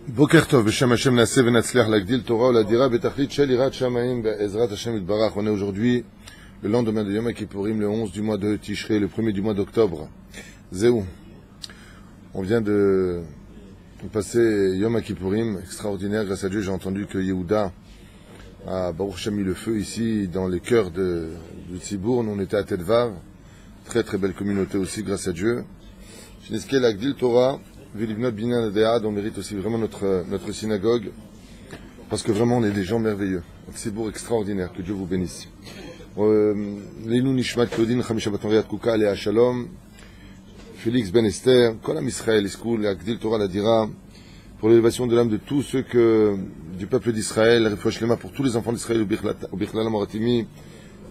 בוקר טוב, בשם השם נעשה ונצליח להגדיל תורה ולדירה בתכלית של יראת שמיים בעזרת השם יתברך. On est aujourd'hui le lendemain de Yom Kippourim, le 11 du mois de Tishrei, le 1er du mois d'octobre. Zéou. On vient de passer Yom Kippourim, extraordinaire, grâce à Dieu. J'ai entendu que Yehuda a Baruch Hashem mis le feu ici dans les cœurs de Tzibourn. On était à Tedvav, très très belle communauté aussi, grâce à Dieu. Shneske l'agdil Torah. Vilivnot Binyan Adéad, on mérite aussi vraiment notre synagogue, parce que vraiment on est des gens merveilleux. C'est beau, extraordinaire, que Dieu vous bénisse. Leinou Nishmat Claudine, Chamisha Batonriat Kouka, Léa Shalom, Félix Ben Esther, Kolam Israël, Iskoul, Agdil Torah Ladira, pour l'élévation de l'âme de tous ceux du peuple d'Israël, Refouach Lema pour tous les enfants d'Israël, au Bichlala Moratimi,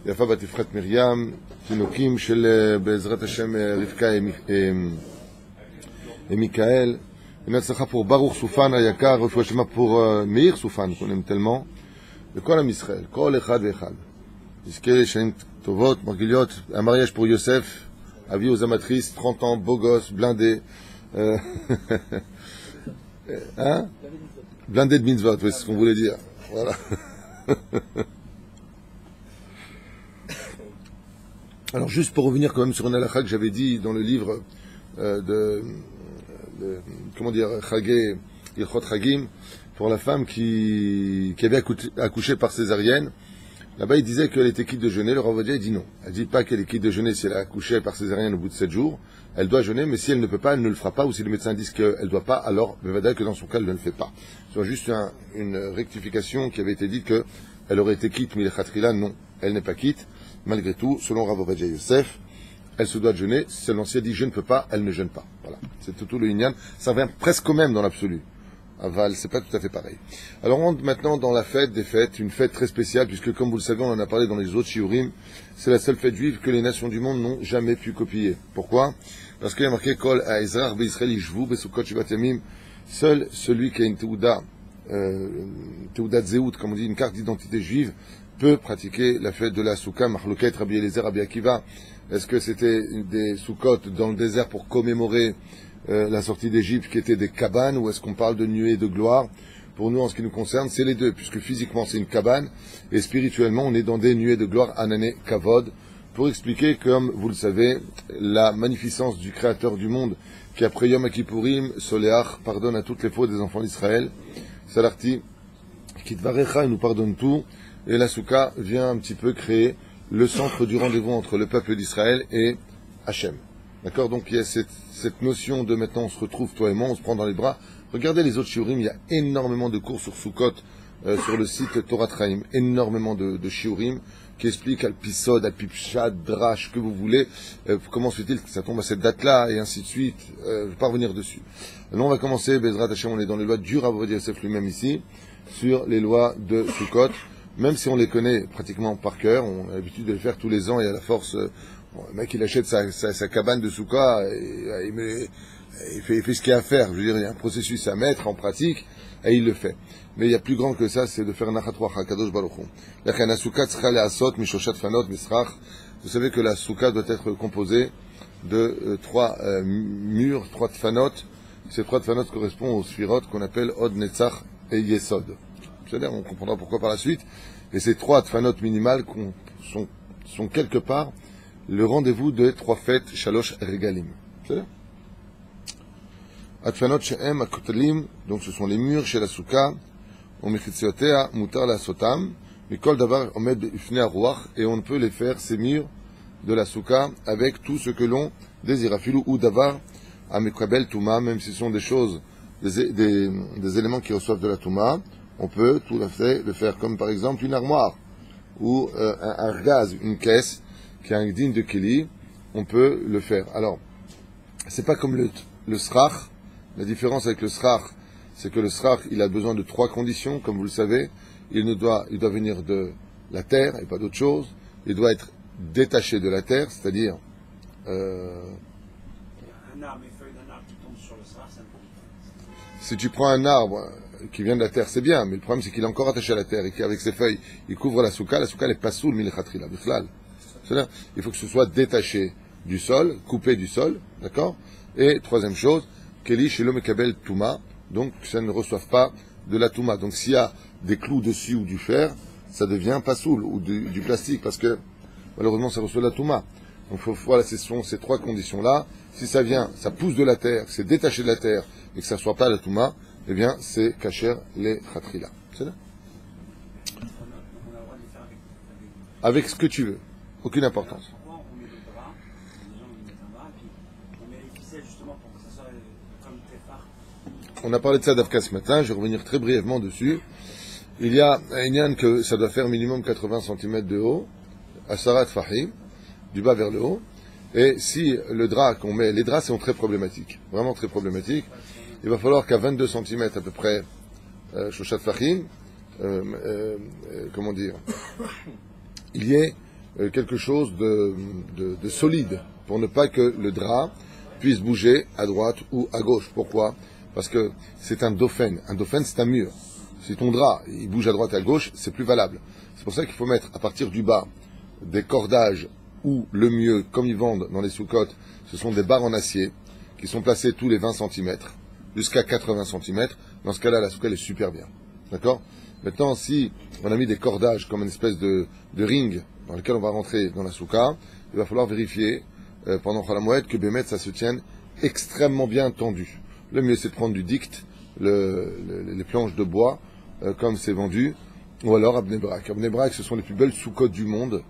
Yafa Batifrat Myriam, Tinokim, Shel Bezrat Hashem, Rivka et Michael, une atzlacha pour Baruch Soufan Ayakar, refouach lema pour Meir Soufan, qu'on aime tellement, de Kolam Israël, Kol Echad Vechad. Iske, Shanim Tovot, Margiliot, un mariage pour Yosef, avis aux amatrices, 30 ans, beau gosse, blindé, hein? Blindé de mitzvot, oui, c'est ce qu'on voulait dire. Voilà. Alors, juste pour revenir quand même sur une halakha que j'avais dit dans le livre comment dire, Chagé, Ilchot Chagim, pour la femme qui avait accouché par césarienne. Là-bas, il disait qu'elle était quitte de jeûner. Le Rav Ovadia, il dit non. Elle dit pas qu'elle est quitte de jeûner si elle a accouché par césarienne au bout de 7 jours. Elle doit jeûner, mais si elle ne peut pas, elle ne le fera pas. Ou si le médecin dit qu'elle ne doit pas, alors, Bevada, que dans son cas, elle ne le fait pas. C'est juste une rectification qui avait été dite qu'elle aurait été quitte, mais le non. Elle n'est pas quitte. Malgré tout, selon Rav Ovadia Yosef, elle se doit de jeûner. Seulement si elle dit je ne peux pas, elle ne jeûne pas. Voilà. C'est tout le Inyan. Ça revient presque au même dans l'absolu. Aval, c'est pas tout à fait pareil. Alors on rentre maintenant dans la fête des fêtes, une fête très spéciale, puisque comme vous le savez, on en a parlé dans les autres shiurim, c'est la seule fête juive que les nations du monde n'ont jamais pu copier. Pourquoi? Parce qu'il y a marqué Kol Ha'ezrach Be'Israël Yishvu Be'Sukkot Shivat Yamim. Seul celui qui a une Teuda Zeut, comme on dit, une carte d'identité juive, peut pratiquer la fête de la Souka, Mahloket, Rabbi Eliezer, Rabbi Akiva. Est-ce que c'était des Sukkot dans le désert pour commémorer la sortie d'Égypte qui étaient des cabanes, ou est-ce qu'on parle de nuées de gloire? Pour nous, en ce qui nous concerne, c'est les deux, puisque physiquement c'est une cabane, et spirituellement on est dans des nuées de gloire, Anané Kavod, pour expliquer, comme vous le savez, la magnificence du Créateur du monde, qui après Yom Kippourim, Soleach, pardonne à toutes les fautes des enfants d'Israël, Salarti, Kitvarecha, il nous pardonne tout, et la Souka vient un petit peu créer le centre du rendez-vous entre le peuple d'Israël et Hachem. D'accord? Donc il y a cette notion de maintenant on se retrouve, toi et moi, on se prend dans les bras. Regardez les autres shiurim, il y a énormément de cours sur Sukkot, sur le site Torah Traim, énormément de shiurim qui expliquent Al-Pisod, Al-Pipshad, Drash, que vous voulez, comment se fait-il que ça tombe à cette date-là, et ainsi de suite, je vais pas revenir dessus. Alors on va commencer, Bezrat Hashem, on est dans les lois du Rav Ovadia Yosef lui-même ici, sur les lois de Sukkot, même si on les connaît pratiquement par cœur, on a l'habitude de les faire tous les ans, et à la force, le mec il achète sa cabane de Souka, et il fait ce qu'il y a à faire. Je veux dire, il y a un processus à mettre en pratique, et il le fait. Mais il y a plus grand que ça, c'est de faire un Nachat Ruach HaKadosh Baruch Hu. Vous savez que la Souka doit être composée de 3 murs, 3 tfanot. Ces 3 tfanot correspondent aux sphirot qu'on appelle Od, Netzach et Yesod. C'est-à-dire, on comprendra pourquoi par la suite. Et ces 3 tfanot minimales sont quelque part le rendez-vous de 3 fêtes Shalosh Regalim. C'est-à-dire Atfanot she'em akotelim, donc ce sont les murs chez la Souka, u'mechitzotea mutar la'asotam, mikol davar omed be'ifnei haruach, et on peut les faire, ces murs de la Souka, avec tout ce que l'on désire. Afilu ou davar amekabel tuma, même si ce sont des choses, des éléments qui reçoivent de la tuma, on peut tout à fait le faire, comme par exemple une armoire, ou un argaz, une caisse, qui est un digne de Keli, on peut le faire. Alors, c'est pas comme le srach. La différence avec le srach, c'est que le srach, il a besoin de 3 conditions, comme vous le savez. Il doit venir de la terre et pas d'autre chose. Il doit être détaché de la terre, c'est-à-dire un arbre, les feuilles d'un arbre qui tombent sur le srach, ça ne peut pas. Si tu prends un arbre qui vient de la terre, c'est bien, mais le problème c'est qu'il est encore attaché à la terre et qu'avec ses feuilles, il couvre la souka n'est pas sous le milchatrila, bichlal. C'est-à-dire, il faut que ce soit détaché du sol, coupé du sol, d'accord? Et troisième chose, Keli Shelo Mekabel Touma, donc ça ne reçoive pas de la touma. Donc s'il y a des clous dessus ou du fer, ça devient pas soul ou du plastique, parce que malheureusement ça reçoit de la touma. Donc voilà, ce sont ces trois conditions-là. Si ça vient, ça pousse de la terre, c'est détaché de la terre, et que ça ne soit pas la touma, eh bien c'est kasher les khatrila. C'est là. On a le droit de le faire Avec ce que tu veux, aucune importance. Pourquoi on met le drap? Les gens ils mettent un drap, puis on met les ficelles justement pour que ça soit comme téphar. On a parlé de ça d'Afka ce matin, je vais revenir très brièvement dessus. Il y a un inyan que ça doit faire minimum 80 cm de haut, à Sarat Fahim, du bas vers le haut. Et si le drap qu'on met, les draps sont très problématiques, vraiment très problématiques, il va falloir qu'à 22 cm à peu près, Shoshat Fahim, comment dire, il y ait quelque chose de solide, pour ne pas que le drap puisse bouger à droite ou à gauche. Pourquoi? Parce que c'est un dauphin. Un dauphin, c'est un mur. Si ton drap, il bouge à droite et à gauche, c'est plus valable. C'est pour ça qu'il faut mettre à partir du bas des cordages, ou le mieux, comme ils vendent dans les sous-côtes, ce sont des barres en acier qui sont placées tous les 20 cm jusqu'à 80 cm. Dans ce cas-là, la soukha est super bien. D'accord? Maintenant, si on a mis des cordages comme une espèce de ring dans lequel on va rentrer dans la soukha, il va falloir vérifier pendant Khalamoued que Bémet, ça se tienne extrêmement bien tendu. Le mieux, c'est de prendre du dict, les planches de bois, comme c'est vendu, ou alors à Bnei Brak. À Bnei Brak, ce sont les plus belles sous-côtes du monde.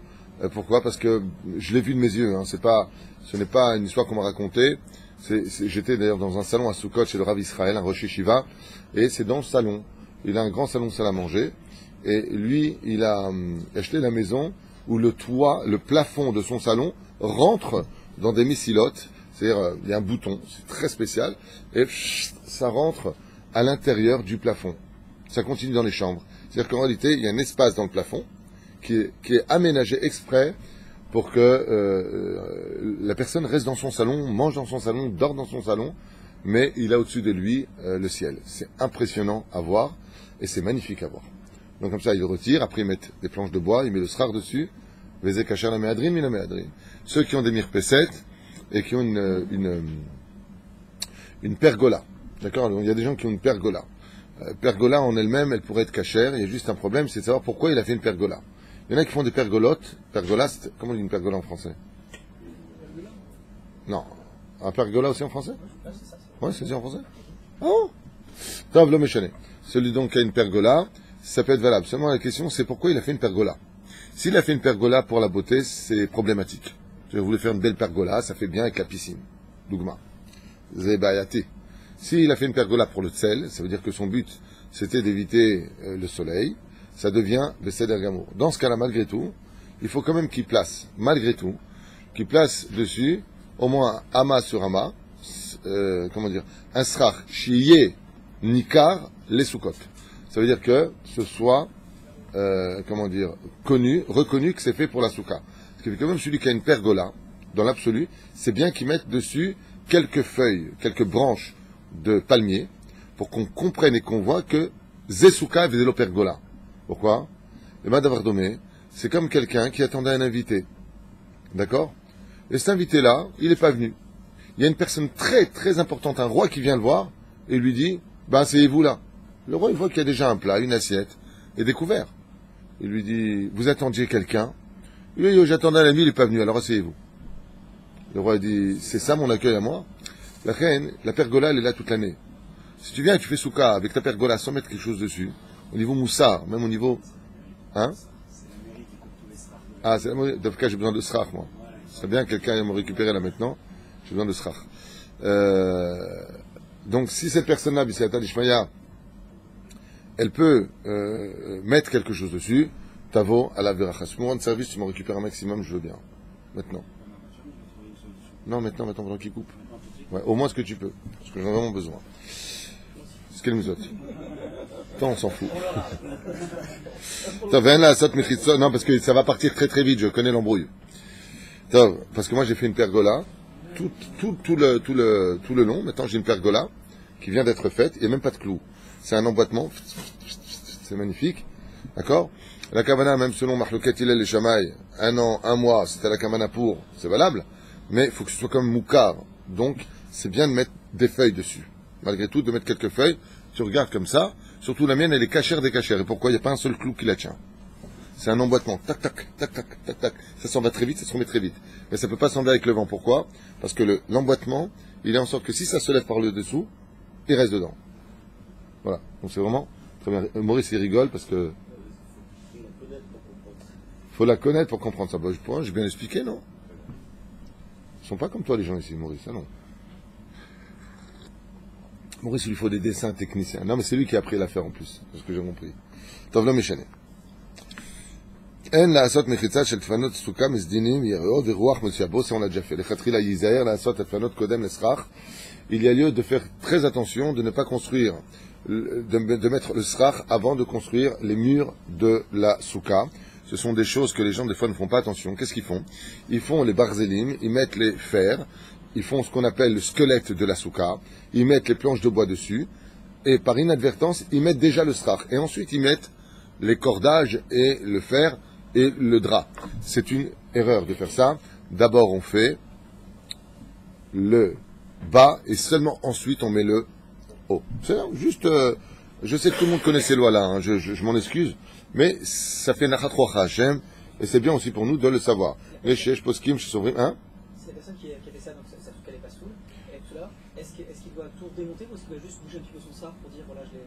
Pourquoi? Parce que je l'ai vu de mes yeux. Hein. Ce n'est pas une histoire qu'on m'a racontée. J'étais d'ailleurs dans un salon à Soukot chez le Rav Israël, un Rosh Yeshiva, et c'est dans ce salon. Il a un grand salon de salle à manger, et lui, il a acheté la maison où le toit, le plafond de son salon rentre dans des missilotes. C'est-à-dire, il y a un bouton, c'est très spécial, et ça rentre à l'intérieur du plafond. Ça continue dans les chambres. C'est-à-dire qu'en réalité, il y a un espace dans le plafond qui est aménagé exprès pour que la personne reste dans son salon, mange dans son salon, dort dans son salon, mais il a au-dessus de lui le ciel. C'est impressionnant à voir et c'est magnifique à voir. Donc comme ça, il le retire, après il met des planches de bois, il met le srar dessus, Vezé kacher la méadrim, il la méadrim. Ceux qui ont des mirpessettes et qui ont une pergola, d'accord? Il y a des gens qui ont une pergola. Pergola en elle-même, elle pourrait être cachère. Il y a juste un problème, c'est de savoir pourquoi il a fait une pergola. Il y en a qui font des pergolotes. Pergola, comment on dit une pergola en français? Non. Un pergola aussi en français? Ouais, c'est ça en français? Oh! Tav l'homme échané. Celui donc qui a une pergola, ça peut être valable. Seulement la question, c'est pourquoi il a fait une pergola. S'il a fait une pergola pour la beauté, c'est problématique. Je voulais faire une belle pergola, ça fait bien avec la piscine. Dougma. Zébayati. S'il a fait une pergola pour le tsel, ça veut dire que son but, c'était d'éviter le soleil, ça devient le seder gamour. Dans ce cas-là, malgré tout, il faut quand même qu'il place, malgré tout, qu'il place dessus, au moins ama sur ama, un srach, chiye, nikar, les soukot. Ça veut dire que ce soit, reconnu que c'est fait pour la souka. Parce que quand même celui qui a une pergola, dans l'absolu, c'est bien qu'il mette dessus quelques feuilles, quelques branches de palmier, pour qu'on comprenne et qu'on voit que Zesouka et Vélo Pergola. Pourquoi? Le Madavardomé, c'est comme quelqu'un qui attendait un invité. D'accord? Et cet invité-là, il n'est pas venu. Il y a une personne très très importante, un roi qui vient le voir, et lui dit, asseyez-vous là. Le roi, il voit qu'il y a déjà un plat, une assiette, et des couverts. Il lui dit, vous attendiez quelqu'un? Il lui dit, j'attendais un ami, il n'est pas venu, alors asseyez-vous. Le roi dit, c'est ça mon accueil à moi? La reine, la pergola, elle est là toute l'année. Si tu viens et tu fais souka avec ta pergola sans mettre quelque chose dessus, au niveau moussard, même au niveau... Hein? Ah, c'est la dans le cas, j'ai besoin de srach, moi. C'est bien que quelqu'un me récupérer là maintenant. J'ai besoin de srach. Donc, si cette personne-là, B'Siyata d'Ishmaïa, elle peut mettre quelque chose dessus, Tavo à la veracha. Si tu me rends service, tu m'en récupères un maximum, je veux bien. Maintenant. Non, maintenant, pendant qu'il coupe. Ouais, au moins ce que tu peux, parce que j'en ai vraiment besoin. Ce qu'elle nous ôte. Tant on s'en fout. Non, parce que ça va partir très très vite, je connais l'embrouille. Parce que moi j'ai fait une pergola, tout le long, maintenant j'ai une pergola qui vient d'être faite, il n'y a même pas de clous. C'est un emboîtement, c'est magnifique, d'accord? La kavana, même selon Mahlouket Hillel et Shamaï, 1 an, 1 mois, c'était la kavana pour, c'est valable, mais il faut que ce soit comme moukar, donc c'est bien de mettre des feuilles dessus. malgré tout, de mettre quelques feuilles. Tu regardes comme ça. Surtout la mienne, elle est cachère des cachères. Et pourquoi? Il n'y a pas un seul clou qui la tient. C'est un emboîtement. Tac, tac, tac, tac, tac, tac. Ça s'en va très vite, ça se remet très vite. Mais ça peut pas s'en va avec le vent. Pourquoi? Parce que l'emboîtement, il est en sorte que si ça se lève par le dessous, il reste dedans. Voilà. Donc c'est vraiment très bien. Maurice, il rigole parce que... Faut la connaître pour comprendre ça. Bah, j'ai bien expliqué, non? Ils sont pas comme toi, les gens ici, Maurice, hein, non? Maurice, il lui faut des dessins techniciens. Non, mais c'est lui qui a appris l'affaire en plus, c'est ce que j'ai compris. Tov lo méchané. En לעשות מחיצה של תפנות סוכה מסדינים יראות ורוח מסויבות, ça on l'a déjà fait. לכתחילה ייזהר לעשות תפנות קודם לסכך. Il y a lieu de faire très attention de ne pas construire, de mettre le srach avant de construire les murs de la soukha. Ce sont des choses que les gens des fois ne font pas attention. Qu'est-ce qu'ils font? Ils font les barzelim, ils mettent les fers, ils font ce qu'on appelle le squelette de la soukha, ils mettent les planches de bois dessus, et par inadvertance, ils mettent déjà le srach. Et ensuite, ils mettent les cordages et le fer et le drap. C'est une erreur de faire ça. D'abord, on fait le bas et seulement ensuite, on met le haut. C'est juste... je sais que tout le monde connaît ces lois-là, hein, je m'en excuse, mais ça fait nachat rocha Hashem, et c'est bien aussi pour nous de le savoir. Les shesh poskim, chez Sovrim, hein? C'est la personne qui a fait ça, donc ça trouve qu'elle n'est pas saoule. Et tout là, est-ce qu'il doit tout démonter ou est-ce qu'il doit juste bouger un petit peu son sar pour dire voilà, je l'ai.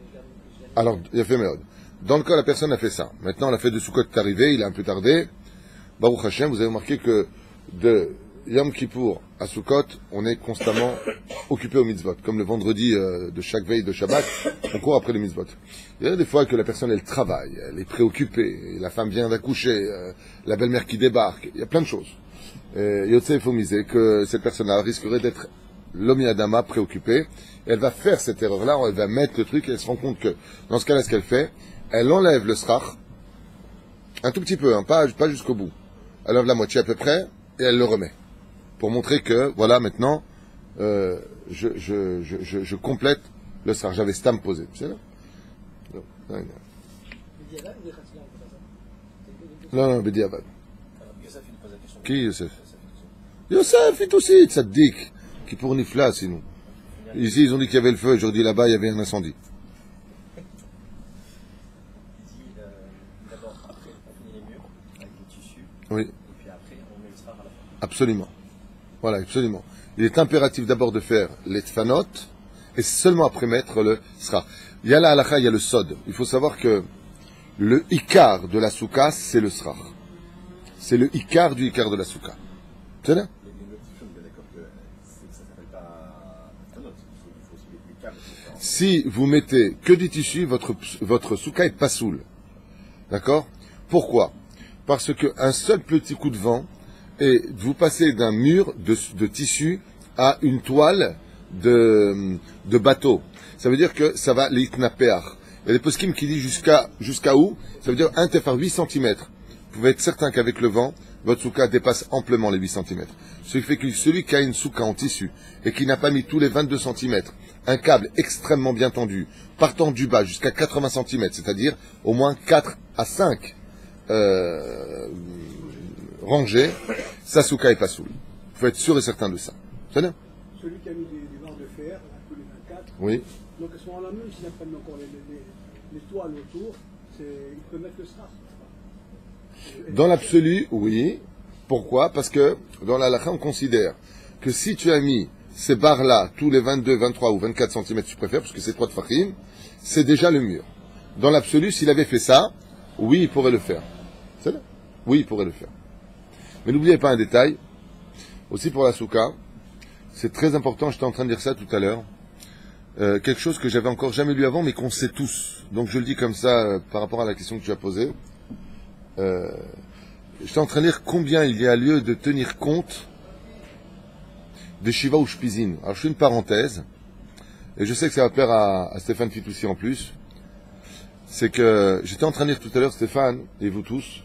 Alors, il a fait merde. Dans le cas, la personne a fait ça. Maintenant, la fête de Sukkot est arrivée, il a un peu tardé. Baruch Hashem, vous avez remarqué que de Yom Kippour à Sukkot, on est constamment occupé au mitzvot. Comme le vendredi de chaque veille de Shabbat, on court après les mitzvot. Il y a des fois que la personne, elle travaille, elle est préoccupée, la femme vient d'accoucher, la belle-mère qui débarque, il y a plein de choses. Yotze, il faut miser que cette personne-là risquerait d'être l'Omi Adama préoccupée. Elle va faire cette erreur-là, elle va mettre le truc et elle se rend compte que, dans ce cas-là, ce qu'elle fait, elle enlève le srach, un tout petit peu, hein, pas jusqu'au bout. Elle enlève la moitié à peu près et elle le remet. Pour montrer que, voilà, maintenant, je complète le srach. J'avais stam posé. C'est là? Non, Bediavad. Qui, Yosef? Yosef, il est aussi tzaddik, qui pour Nifla, sinon. Ici, ils ont dit qu'il y avait le feu, aujourd'hui là-bas, il y avait un incendie. D'abord, après, on finit les murs avec le tissu. Oui. Et puis après, on met le srach à la fin. Absolument. Voilà, absolument. Il est impératif d'abord de faire les tfanot, et seulement après mettre le srach. Il y a la halakha, il y a le sod. Il faut savoir que le ikar de la soukha, c'est le srach. C'est le ikar du ikar de la soukha. C'est là? Si vous mettez que du tissu, votre soukha est pas soule. D'accord? Pourquoi? Parce qu'un seul petit coup de vent, et vous passez d'un mur de tissu à une toile de bateau. Ça veut dire que ça va l'itnapeach. Il y a des poskim qui disent jusqu'à où? Ça veut dire un tefar 8 cm. Vous pouvez être certain qu'avec le vent, votre soukha dépasse amplement les 8 cm. Ce qui fait que celui qui a une soukha en tissu et qui n'a pas mis tous les 22 cm, un câble extrêmement bien tendu, partant du bas jusqu'à 80 cm, c'est-à-dire au moins 4 à 5 rangées, sa soukha est pas soule. Il faut être sûr et certain de ça. C'est bien? Celui qui a mis des barres de fer, tous les 24. Oui. Donc à ce moment-là, même s'il n'a pas mis encore les toiles autour, il peut mettre le srach. Dans l'absolu, oui. Pourquoi? Parce que dans la halakha, on considère que si tu as mis ces barres-là, tous les 22, 23 ou 24 cm, tu préfères, parce que c'est 3 de fakhim, c'est déjà le mur. Dans l'absolu, s'il avait fait ça, oui, il pourrait le faire. C'est là? Oui, il pourrait le faire. Mais n'oubliez pas un détail, aussi pour la soukha, c'est très important, j'étais en train de dire ça tout à l'heure, quelque chose que j'avais encore jamais lu avant, mais qu'on sait tous. Donc je le dis comme ça, par rapport à la question que tu as posée. J'étais en train de dire combien il y a lieu de tenir compte de Shiva ou Shpizin. Alors je fais une parenthèse, et je sais que ça va plaire à Stéphane Fitoussi en plus. C'est que j'étais en train de dire tout à l'heure, Stéphane, et vous tous,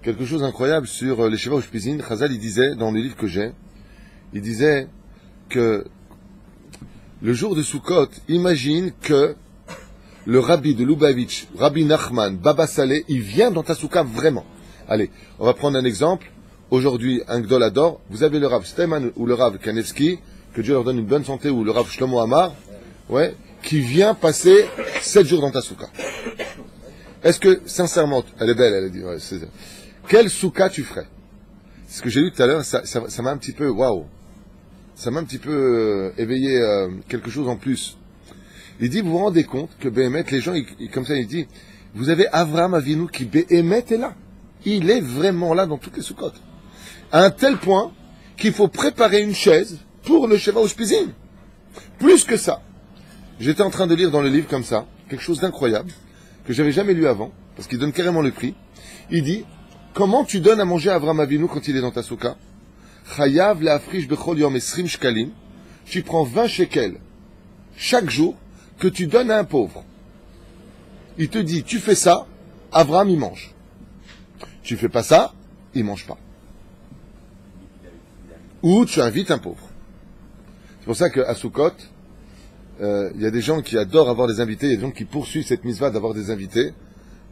quelque chose d'incroyable sur les Shiva ou Shpizin. Chazal, il disait, dans le livre que j'ai, il disait que le jour de Sukkot, imagine que le rabbi de Lubavitch, Rabbi Nachman, Baba Saleh, il vient dans ta soukha vraiment. Allez, on va prendre un exemple. Aujourd'hui, un Gdol Ador, vous avez le Rav Steinman ou le Rav Kanevski, que Dieu leur donne une bonne santé, ou le Rav Shlomo Amar, ouais, qui vient passer 7 jours dans ta souka. Est-ce que, sincèrement, elle est belle, elle a dit, ouais, quelle souka tu ferais? Ce que j'ai lu tout à l'heure, ça m'a un petit peu, waouh, ça m'a un petit peu éveillé quelque chose en plus. Il dit, vous vous rendez compte que Béhémet, les gens, comme ça, il dit, vous avez Avraham Avinu qui Béhémet est là. Il est vraiment là dans toutes les soukottes. À un tel point qu'il faut préparer une chaise pour le Sheva Ushpizin. Plus que ça. J'étais en train de lire dans le livre comme ça, quelque chose d'incroyable, que j'avais jamais lu avant, parce qu'il donne carrément le prix. Il dit, comment tu donnes à manger à Avraham Avinu quand il est dans ta souka? Chayav le'afrish bechol yom esrim shkalim. Tu prends 20 shekels chaque jour que tu donnes à un pauvre. Il te dit, tu fais ça, Avraham il mange. Tu fais pas ça, il mange pas. Ou tu invites un pauvre. C'est pour ça qu'à Soukot, il y a des gens qui adorent avoir des invités, il y a des gens qui poursuivent cette mitzvah d'avoir des invités.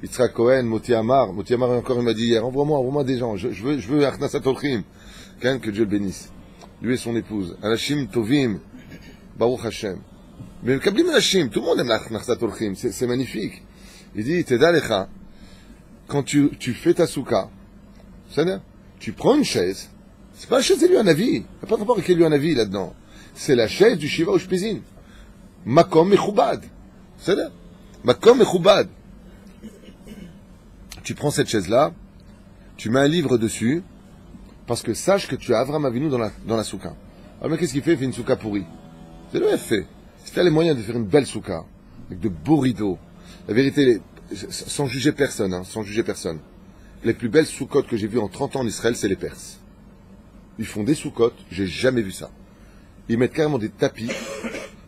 Yitzhak Cohen, Moti Amar encore il m'a dit hier, envoie-moi des gens, je veux Achnasat Olchim, que Dieu le bénisse. Lui et son épouse. Anashim Tovim, Baruch Hashem. Mais le Kablim Anashim, tout le monde aime l'Achnasat Olchim, c'est magnifique. Il dit, Teda Lecha, quand tu fais ta souka, c'est-à-dire, tu prends une chaise, c'est pas la chaise d'Eliyahu Hanavi, il n'y a pas de rapport avec Eliyahu Hanavi là-dedans. C'est la chaise du Shiva Ushpizin. Makom Mechubad. C'est-à-dire, Makom Mechubad. Tu prends cette chaise-là, tu mets un livre dessus, parce que sache que tu as Avraham Avinu dans la souka. Alors, mais qu'est-ce qu'il fait? Il fait une souka pourrie. C'est le fait. Si tu as les moyens de faire une belle souka, avec de beaux rideaux, la vérité, sans juger personne, les plus belles soukottes que j'ai vues en 30 ans en Israël, c'est les Perses. Ils font des soukottes, j'ai jamais vu ça. Ils mettent carrément des tapis.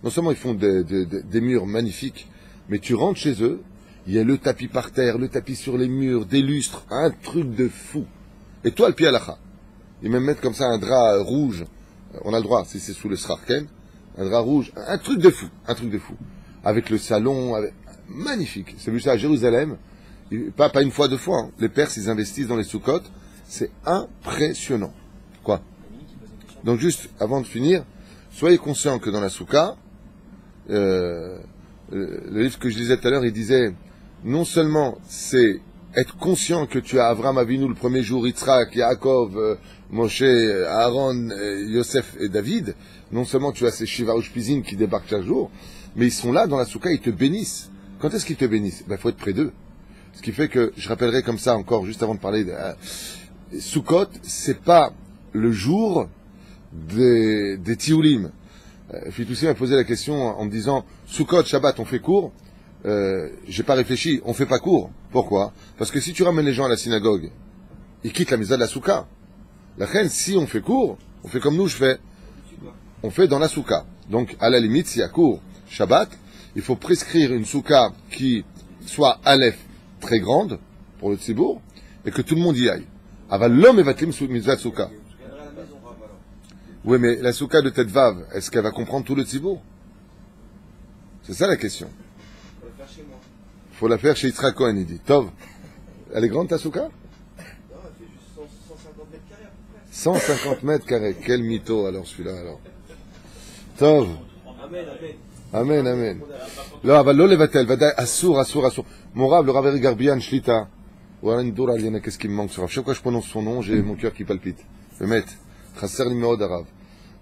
Non seulement ils font des murs magnifiques, mais tu rentres chez eux, il y a le tapis par terre, le tapis sur les murs, des lustres, un truc de fou. Et toi, le pied à l'acha. Ils même mettent comme ça un drap rouge. On a le droit, si c'est sous le srarken, un drap rouge, un truc de fou. Avec le salon, magnifique. C'est vu ça à Jérusalem, pas une fois, 2 fois. Hein. Les Perses, ils investissent dans les soukottes. C'est impressionnant. Quoi? Donc juste, avant de finir, soyez conscients que dans la souka, le livre que je lisais tout à l'heure, il disait, non seulement c'est être conscient que tu as Avraham Avinu le premier jour, Yitzhak, Yaakov, Moshe, Aaron, Yosef et David, non seulement tu as ces Shiva Ushpizin qui débarquent chaque jour, mais ils sont là dans la souka, ils te bénissent. Quand est-ce qu'ils te bénissent? Il faut être près d'eux. Ce qui fait que, je rappellerai comme ça encore, juste avant de parler de Soukot, c'est pas le jour des Tioulim. Fitoussi m'a posé la question en me disant, Soukot, Shabbat, on fait court. J'ai pas réfléchi, on fait pas court. Pourquoi? Parce que si tu ramènes les gens à la synagogue, ils quittent la misa de la souka. La reine, si on fait court, on fait comme nous, on fait dans la souka. Donc, à la limite, s'il y a court Shabbat, il faut prescrire une souka qui soit Aleph très grande pour le tzibour et que tout le monde y aille. Aval l'homme et vatlim mitzvah souka. Oui, mais la souka de Tetvav, est-ce qu'elle va comprendre tout le tzibour? C'est ça la question. Il faut la faire chez Yitzhak Cohen, il dit. Tov, elle est grande ta souka? Non, elle fait juste 150 mètres carrés à peu près. 150 mètres carrés. Quel mytho alors celui-là alors. Tov. Amen, amen. לא, אבל לא לבטל, ודאי, אסור. Mon Rav, le Rav Eric Garbian, Shlita, qu'est-ce qui me manque sur Rav? Chaque fois que je prononce son nom, j'ai mon cœur qui palpite. Le met, Chasser Nimeo d'Arav.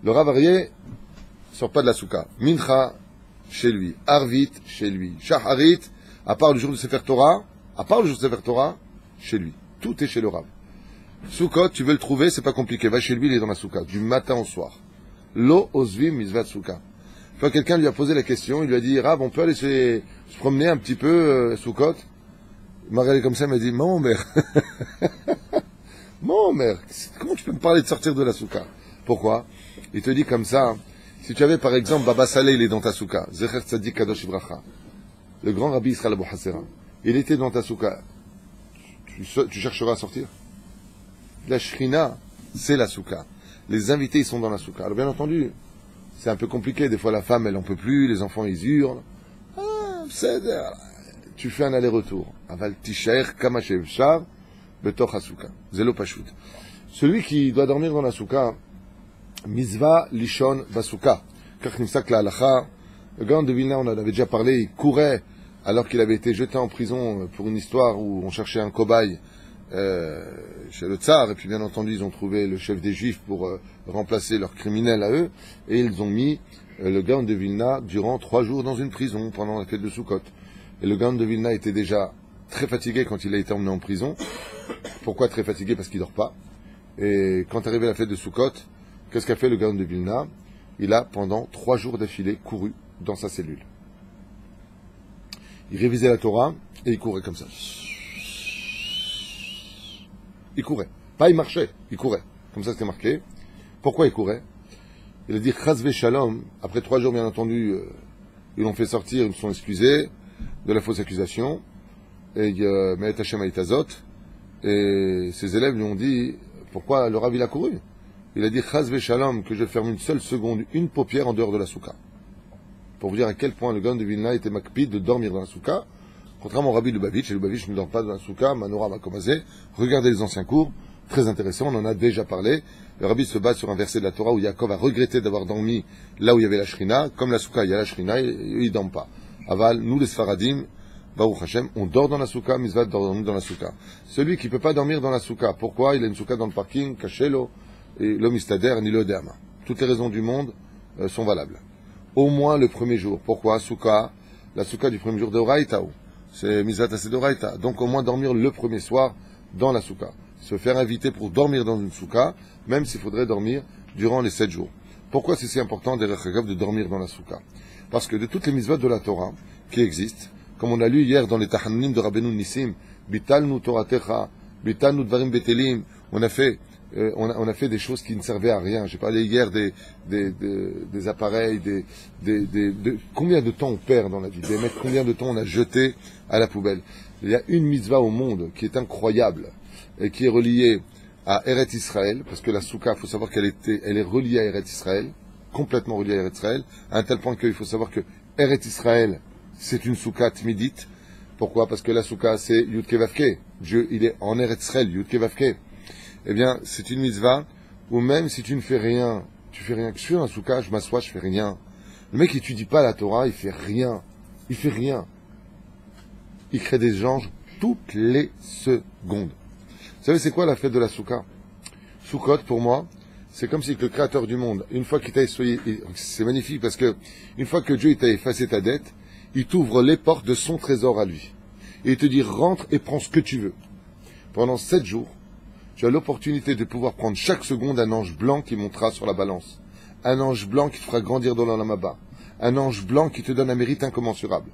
Le Rav Arié sort pas de la souka. Mincha, chez lui. Arvit, chez lui. Shaharit, à part le jour de Sefer Torah, chez lui. Tout est chez le Rav. Soukot, tu veux le trouver, c'est pas compliqué. Va chez lui, il est dans la souka, du matin au soir. Lo ozvim mizvat souka. Quand quelqu'un lui a posé la question, il lui a dit, Rav, on peut aller se promener un petit peu, Soukot? Il m'a regardé comme ça, il m'a dit, mon mère, comment tu peux me parler de sortir de la souka? Pourquoi? Il te dit comme ça, si tu avais par exemple, Baba Saleh, il est dans ta souka, Zecher Tzadik Kadosh Ibracha, le grand Rabbi Israël Abou Hassera, il était dans ta souka, tu chercheras à sortir? La Shrina, c'est la souka. Les invités, ils sont dans la souka. Alors bien entendu, c'est un peu compliqué. Des fois, la femme, elle en peut plus. Les enfants, ils hurlent. Tu fais un aller-retour. Aval tishaer kamashev shar betoch hasuka. Zelo pashut. Celui qui doit dormir dans la souka, mizva lishon basuka. Kach nimsak la halacha Le Gaon de Vilna, on en avait déjà parlé, il courait alors qu'il avait été jeté en prison pour une histoire où on cherchait un cobaye chez le tsar, et puis bien entendu ils ont trouvé le chef des Juifs pour remplacer leurs criminels à eux, et ils ont mis le Gaon de Vilna durant 3 jours dans une prison pendant la fête de Sukkot. Et le Gaon de Vilna était déjà très fatigué quand il a été emmené en prison. Pourquoi très fatigué? Parce qu'il dort pas. Et quand arrivait la fête de Sukkot, qu'est-ce qu'a fait le Gaon de Vilna? Il a pendant 3 jours d'affilée couru dans sa cellule. Il révisait la Torah et il courait comme ça. Il courait. Pas il marchait, il courait. Comme ça c'était marqué. Pourquoi il courait? Il a dit Chazve Shalom. Après 3 jours, bien entendu, ils l'ont fait sortir, ils se sont excusés de la fausse accusation. Et Me'et Hashem Haïtazot. Et ses élèves lui ont dit pourquoi le Rav il a couru? Il a dit Chazve Shalom, que je ferme une seule seconde, une paupière en dehors de la souka. Pour vous dire à quel point le Gaon de Vilna était makpid de dormir dans la souka. Contrairement au Rabbi Lubavitch, et Lubavitch ne dort pas dans la souka, Manora Makomazé. Regardez les anciens cours, très intéressant, on en a déjà parlé. Le Rabbi se base sur un verset de la Torah où Yaakov a regretté d'avoir dormi là où il y avait la Shrina. Comme la souka, il y a la Shrina, il ne dorment pas. Aval, nous les Sfaradim, Baruch Hashem, on dort dans la souka, Mizvat dormir dans la souka. Celui qui ne peut pas dormir dans la souka, pourquoi? Il a une souka dans le parking, Kachelo, et l'homme istader, ni le derma. Toutes les raisons du monde sont valables. Au moins le premier jour. Pourquoi? Souka, la souka du premier jour de Oraïtaou. C'est Mizvat Ased Oraïta. Donc au moins dormir le premier soir dans la souka. Se faire inviter pour dormir dans une souka, même s'il faudrait dormir durant les 7 jours. Pourquoi c'est si important de dormir dans la souka? Parce que de toutes les mitzvot de la Torah qui existent, comme on a lu hier dans les Tahanim de Rabbeinu Nissim, Bitalnu Toratecha, Bitalnu Dvarim Betelim, on a fait des choses qui ne servaient à rien. J'ai parlé hier des appareils, combien de temps on perd dans la vie, combien de temps on a jeté à la poubelle. Il y a une mitzvah au monde qui est incroyable et qui est reliée à Eretz Israël, parce que la souka, il faut savoir elle est reliée à Eretz Israël, complètement reliée à Eretz Israël, à un tel point qu'il faut savoir que Eretz Israël, c'est une souka tmidite. Pourquoi? Parce que la souka, c'est Yud Kevavke. Dieu, il est en Eretz Israël, Yud Kevavke. Eh bien, c'est une mitzvah où même si tu ne fais rien, je suis dans la souka, je m'assois, je fais rien. Le mec, il étudie pas la Torah, il fait rien. Il fait rien. Il crée des anges toutes les secondes. Vous savez, c'est quoi la fête de la souka? Sukkot, pour moi, c'est comme si le créateur du monde, une fois qu'il t'a essuyé, c'est magnifique parce que, une fois que Dieu t'a effacé ta dette, il t'ouvre les portes de son trésor à lui. Et il te dit, rentre et prends ce que tu veux. Pendant 7 jours, tu as l'opportunité de pouvoir prendre chaque seconde un ange blanc qui montera sur la balance. Un ange blanc qui te fera grandir dans l'Olam. Un ange blanc qui te donne un mérite incommensurable.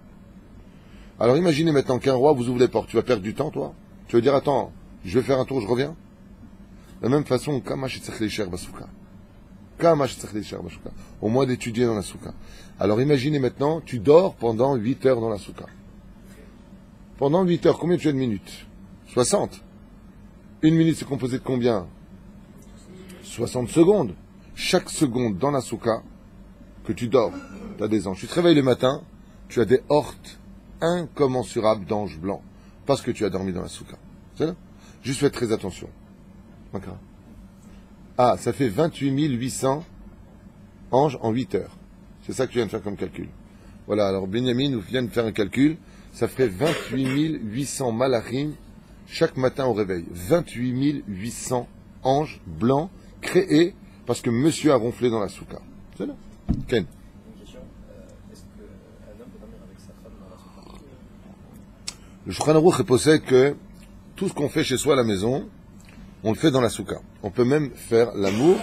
Alors imaginez maintenant qu'un roi vous ouvre les portes. Tu vas perdre du temps, toi? Tu vas dire, attends, je vais faire un tour, je reviens? De la même façon, au moins d'étudier dans la souka. Alors imaginez maintenant, tu dors pendant 8 heures dans la souka. Pendant 8 heures, combien tu as de minutes? 60. Une minute, c'est composé de combien? 60 secondes. Chaque seconde dans la souka, que tu dors, tu as des anges. Tu te réveilles le matin, tu as des hortes incommensurables d'anges blancs, parce que tu as dormi dans la souka. C'est là? Juste faites très attention. Ah, ça fait 28 800 anges en 8 heures. C'est ça que tu viens de faire comme calcul. Voilà, alors Benjamin nous vient de faire un calcul. Ça ferait 28 800 malachim chaque matin au réveil. 28 800 anges blancs créés parce que monsieur a ronflé dans la souka. C'est là. Ken. Une question. Est-ce qu'un homme peut dormir avec sa femme dans la souka? Le Shulchan Aruch possède que tout ce qu'on fait chez soi à la maison, on le fait dans la souka. On peut même faire l'amour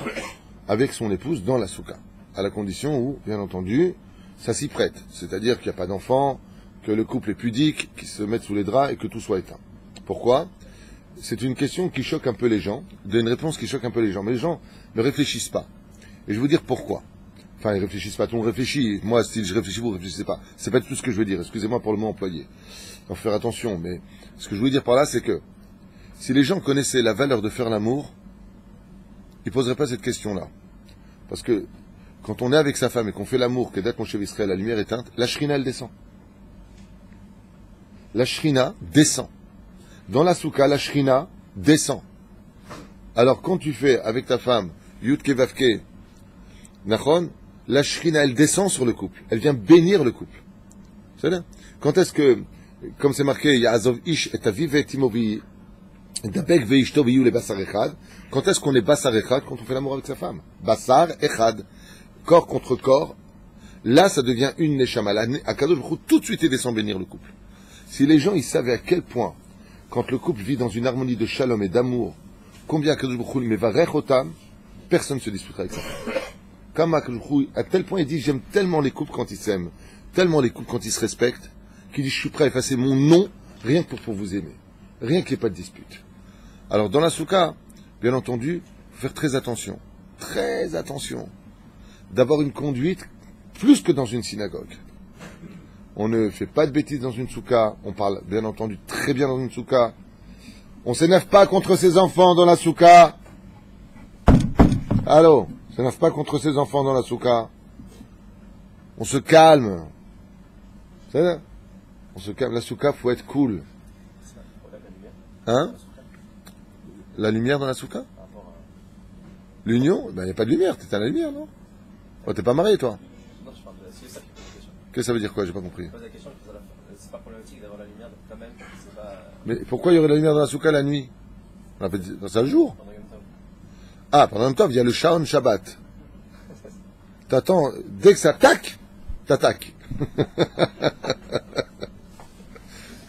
avec son épouse dans la souka, à la condition où, bien entendu, ça s'y prête. C'est-à-dire qu'il n'y a pas d'enfant, que le couple est pudique, qu'il se mette sous les draps et que tout soit éteint. Pourquoi? C'est une question qui choque un peu les gens, une réponse qui choque un peu les gens. Mais les gens ne réfléchissent pas. Et je vais vous dire pourquoi. Enfin, ils ne réfléchissent pas, tout le monde réfléchit. Moi, si je réfléchis, vous ne réfléchissez pas. C'est pas tout ce que je veux dire. Excusez-moi pour le mot employé. Il faut faire attention. Mais ce que je veux dire par là, c'est que si les gens connaissaient la valeur de faire l'amour, ils ne poseraient pas cette question-là. Parce que quand on est avec sa femme et qu'on fait l'amour, que d'être mon chef Israël, la lumière éteinte, la shrina, elle descend. La shrina descend. Dans la souka, la shrina descend. Alors quand tu fais avec ta femme, Yud Kevavke, Nachon, la Shrina, elle descend sur le couple. Elle vient bénir le couple. C'est là. Quand est-ce que, comme c'est marqué, Ya'azov ish et aviv et timovi, dabek veishto viyu le basar echad. Quand est-ce qu'on est basar echad? Quand on fait l'amour avec sa femme. Basar echad. Corps contre corps. Là, ça devient une neshama. Akadosh Baruch Hu, tout de suite, il descend bénir le couple. Si les gens, ils savaient à quel point, quand le couple vit dans une harmonie de shalom et d'amour, combien Akadosh Baruch Hu mevarech otam, personne ne se disputera avec ça. Comme Akadosh Baruch Hu, à tel point, il dit, j'aime tellement les couples quand ils s'aiment, tellement les couples quand ils se respectent, qu'il dit, je suis prêt à effacer mon nom, rien que pour vous aimer. Rien qu'il n'y ait pas de dispute. Alors, dans la soukha, bien entendu, il faut faire très attention, d'avoir une conduite plus que dans une synagogue. On ne fait pas de bêtises dans une soukha, on parle, bien entendu, très bien dans une soukha. On s'énerve pas contre ses enfants dans la soukha. Allô, on s'énerve pas contre ses enfants dans la soukha. On se calme. C'est ça? On se calme. La soukha, faut être cool. Hein? La lumière dans la soukha? L'union? Ben, il n'y a pas de lumière. T'es à la lumière, non? Oh, t'es pas marié, toi? Non, je parle de la question. Qu'est-ce que ça veut dire quoi? J'ai pas compris. Je pose la question, c'est pas problématique d'avoir la lumière, donc quand même, c'est pas. Mais pourquoi il y aurait la lumière dans la soukha la nuit? On appelle ça le jour. Pendant Yom Tov. Ah, pendant Yom Tov, il y a le Shaon Shabbat. T'attends, dès que ça tac, t'attaques.